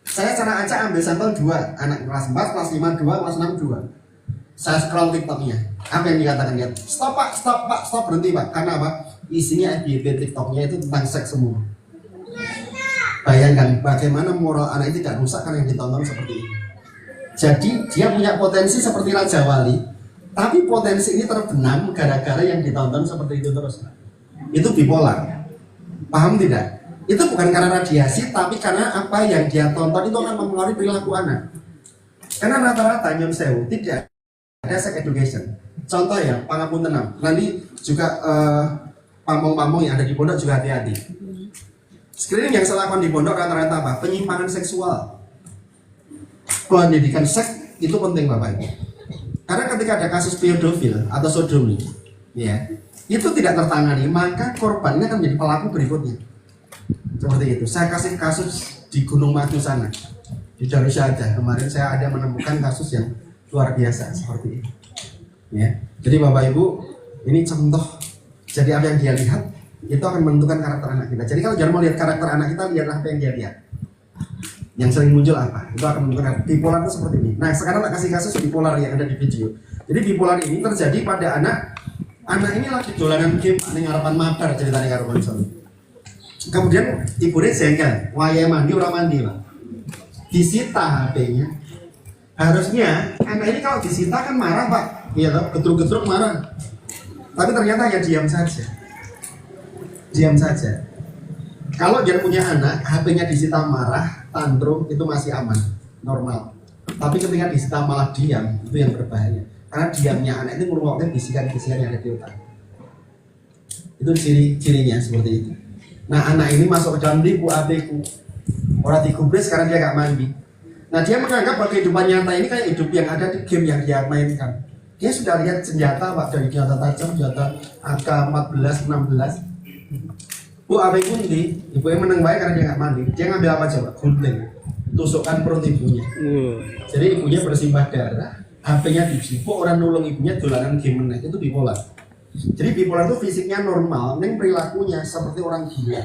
A: Saya secara acak ambil sampel 2. Anak kelas 4, kelas 5, 2, kelas 6, 2. Saya scroll TikToknya. Apa yang dikatakan dia? Stop pak, stop berhenti pak. Karena apa? Isinya FYP TikToknya itu tentang seks semua. Bayangkan bagaimana moral anak itu tidak rusak karena yang ditonton seperti ini. Jadi dia punya potensi seperti Raja Wali, tapi potensi ini terbenam gara-gara yang ditonton seperti itu terus. Itu bipolar. Paham tidak? Itu bukan karena radiasi, tapi karena apa yang dia tonton itu akan mempengaruhi perilaku anak. Karena rata-rata nyun sewu tidak ada sex education. Contoh ya, pangapunten nanti juga pamong-pamong yang ada di pondok juga hati-hati. Screening yang saya lakukan di pondok rata-rata apa? Penyimpangan seksual. Pendidikan seks itu penting Bapak Ibu. Karena ketika ada kasus pedofil atau sodomi, ya, itu tidak tertangani, maka korbannya akan menjadi pelaku berikutnya. Seperti itu. Saya kasih kasus di Gunung Madu sana, di Darussaja. Kemarin saya ada menemukan kasus yang luar biasa seperti ini. Ya. Jadi Bapak Ibu, ini contoh. Jadi apa yang dia lihat itu akan menentukan karakter anak kita. Jadi kalau jangan mau lihat karakter anak kita, lihatlah apa yang dia lihat. Yang sering muncul apa? Itu akan menentukan. Bipolar itu seperti ini. Nah sekarang tak kasih kasus bipolar yang ada di video. Jadi bipolar ini terjadi pada anak ini lagi dolanan game, ini harapan mabar ceritanya karo konsol. Kemudian ibunya jengkel, waya mandi orang mandi Pak. Disita HP-nya. Harusnya anak ini kalau disita kan marah Pak. Iya toh, getruk-getruk marah. Tapi ternyata ya diam saja. Diam saja. Kalau dia punya anak, HP-nya disita marah, tantrum, itu masih aman, normal. Tapi ketika disita malah diam, itu yang berbahaya. Karena diamnya anak itu merupakan bisikan-bisikan yang ada di otak. Itu ciri-cirinya seperti itu. Nah anak ini masuk ke dalam liku abeku. Orang digubris sekarang dia gak mandi. Nah dia menganggap bahwa kehidupan nyata ini kayak hidup yang ada di game yang dia mainkan. Dia sudah lihat senjata Pak, dari senjata tajam, senjata AK-14, 16. Bu abeku ini, ibu yang menang baik karena dia gak mandi. Dia ngambil apa coba? Gunting. Tusukkan perut ibunya. Jadi ibunya bersimbah darah, HP-nya dijipuk, orang nulung ibunya dolanan game meneh. Itu bipolar. Jadi bipolar itu fisiknya normal, neng perilakunya seperti orang gila.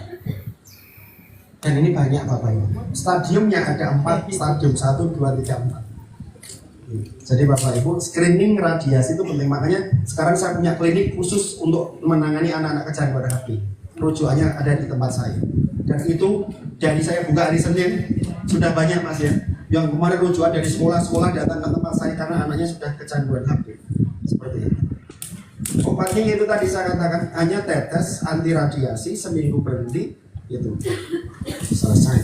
A: Dan ini banyak Bapak Ibu. Stadiumnya ada 4, stadium 1, 2, 3, 4. Jadi Bapak Ibu, screening radiasi itu penting. Makanya sekarang saya punya klinik khusus untuk menangani anak-anak kecanduan HP. Rujukannya ada di tempat saya. Dan itu dari saya buka hari Senin sudah banyak Mas ya. Yang kemarin rujukan dari sekolah-sekolah datang ke tempat saya karena anaknya sudah kecanduan HP. Seperti itu. Obatnya itu tadi saya katakan hanya tetes anti radiasi, seminggu berhenti itu selesai.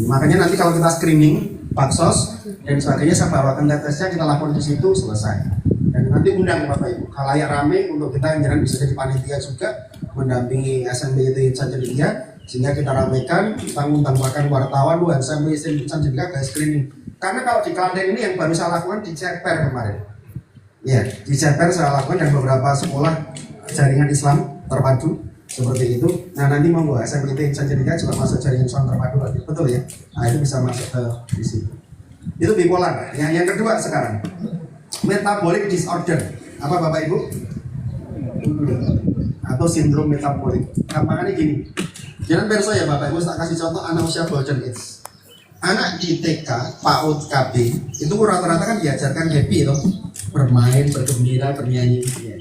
A: Makanya nanti kalau kita screening baksos dan sebagainya saya bawakan tetesnya, kita lapor di situ, selesai. Dan nanti undang Bapak Ibu khalayak rame untuk kita yang bisa jadi panitia juga mendampingi SMP itu Insan Cendika, sehingga kita ramekan, kita ngundang wartawan lu SMP Insan Cendika guys screening. Karena kalau di Klaten ini yang baru saya lakukan di Ceper kemarin. Ya, di Ceper saya lakukan dan beberapa sekolah jaringan Islam terpadu seperti itu. Nah nanti monggo SMP Insan Cendika juga masuk jaringan Islam terpadu lagi, betul ya? Nah itu bisa masuk ke di situ. Itu bipolar. Yang kedua sekarang metabolic disorder. Apa Bapak Ibu? Atau sindrom metabolik. Gampangnya gini. Jangan perso ya Bapak Ibu, tak kasih contoh anak usia golden age. Anak di TK, PAUD, KB itu rata-rata kan diajarkan happy loh, bermain, bergembira, bernyanyi. Ya.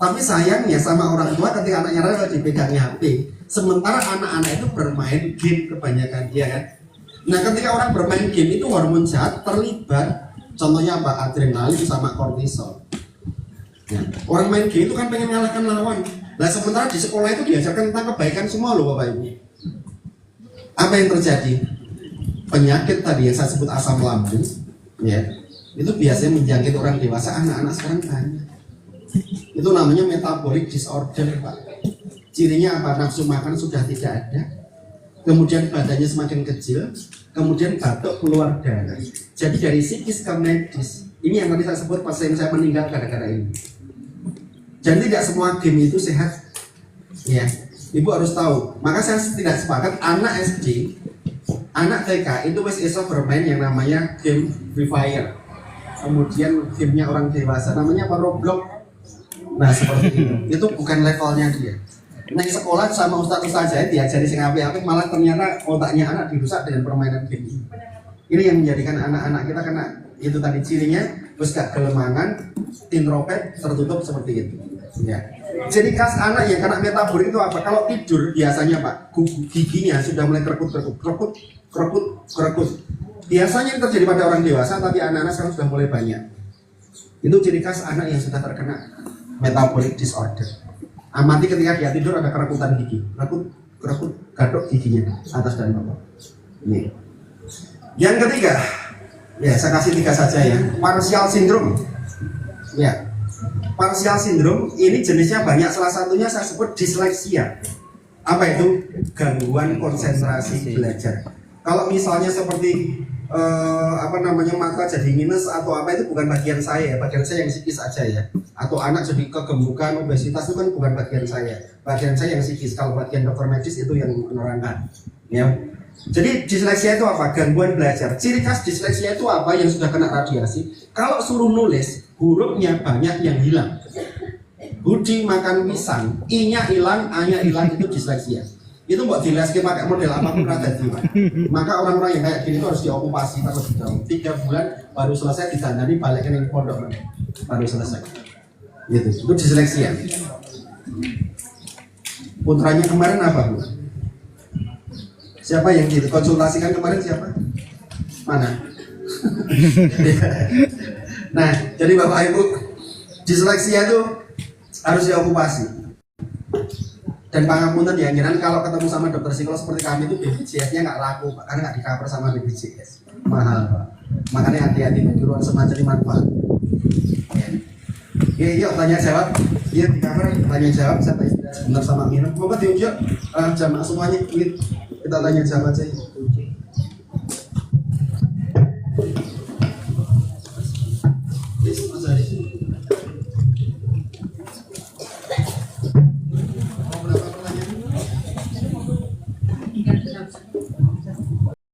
A: Tapi sayangnya sama orang tua ketika anaknya rela dipegangnya HP, sementara anak-anak itu bermain game kebanyakan, ya kan? Nah ketika orang bermain game itu hormon jahat terlibat. Contohnya apa? Adrenalin sama kortisol. Ya. Orang main game itu kan pengen ngalahkan lawan. Nah sementara di sekolah itu diajarkan tentang kebaikan semua loh Bapak Ibu. Apa yang terjadi? Penyakit tadi yang saya sebut asam lambung, ya, itu biasanya menjangkit orang dewasa, anak-anak sekarang banyak. Itu namanya metabolic disorder Pak. Cirinya apa? Nafsu makan sudah tidak ada. Kemudian badannya semakin kecil, kemudian batuk keluar darah. Jadi dari psikis ke medis. Ini yang tadi saya sebut pasien saya meninggal gara-gara ini. Jadi tidak semua game itu sehat. Ya, Ibu harus tahu. Maka saya tidak sepakat anak SD, anak TK itu wis iso bermain yang namanya game Free Fire. Kemudian gamenya orang dewasa namanya apa? Roblox. Nah seperti itu. Itu bukan levelnya dia. Nah sekolah sama ustaz-ustaz saya diajari sing apik-apik, malah ternyata otaknya anak dirusak dengan permainan game ini. Ini yang menjadikan anak-anak kita kena itu tadi cirinya terus gak kelemangan, introvert, tertutup seperti itu. Ya. Jadi khas anak yang kena metabolik itu apa? Kalau tidur biasanya Pak, giginya sudah mulai kerekut. Biasanya ini terjadi pada orang dewasa, tapi anak-anak sekarang sudah mulai banyak. Itu ciri khas anak yang sudah terkena metabolic disorder. Amati ketika dia tidur ada kerekutan gigi, kerekut gadok giginya atas dan bawah. Ini. Yang ketiga, ya saya kasih 3 saja ya. Partial syndrome. Ya. Partial syndrome ini jenisnya banyak, salah satunya saya sebut disleksia. Apa itu? Gangguan konsentrasi belajar. Kalau misalnya seperti mata jadi minus atau apa, itu bukan bagian saya yang psikis aja ya. Atau anak jadi kegemukan, obesitas itu kan bukan bagian saya yang psikis. Kalau bagian dokter medis itu yang menerangkan. Ya. Jadi disleksia itu apa? Gangguan belajar. Ciri khas disleksia itu apa? Yang sudah kena radiasi. Kalau suruh nulis, hurufnya banyak yang hilang. Budi makan pisang, I-nya hilang, A-nya hilang, itu disleksia. Itu buat dileski pakai model apapun rada jiwa. Maka orang-orang yang kayak gini itu harus diokupasi terlebih dahulu. 3 bulan baru selesai, ditandani balikin yang pondok baru selesai. Gitu. Itu disleksia. Putranya kemarin apa Bu? Siapa yang gitu? Konsultasikan kemarin siapa? Mana? Nah, jadi Bapak Ibu, disleksia itu harus diokupasi. Dan pangapunten ya, kalau ketemu sama dokter psikolog seperti kami itu BPJS-nya nggak laku Pak, karena nggak di-cover sama BPJS. Mahal Pak. Makanya hati-hati menjuruan semacam manfaat. Yuk tanya jawab. Iya di-cover, tanya jawab. Saya tanya sebentar sama minum. Bapak diujuk jamaah semuanya. Kita tanya jawab aja.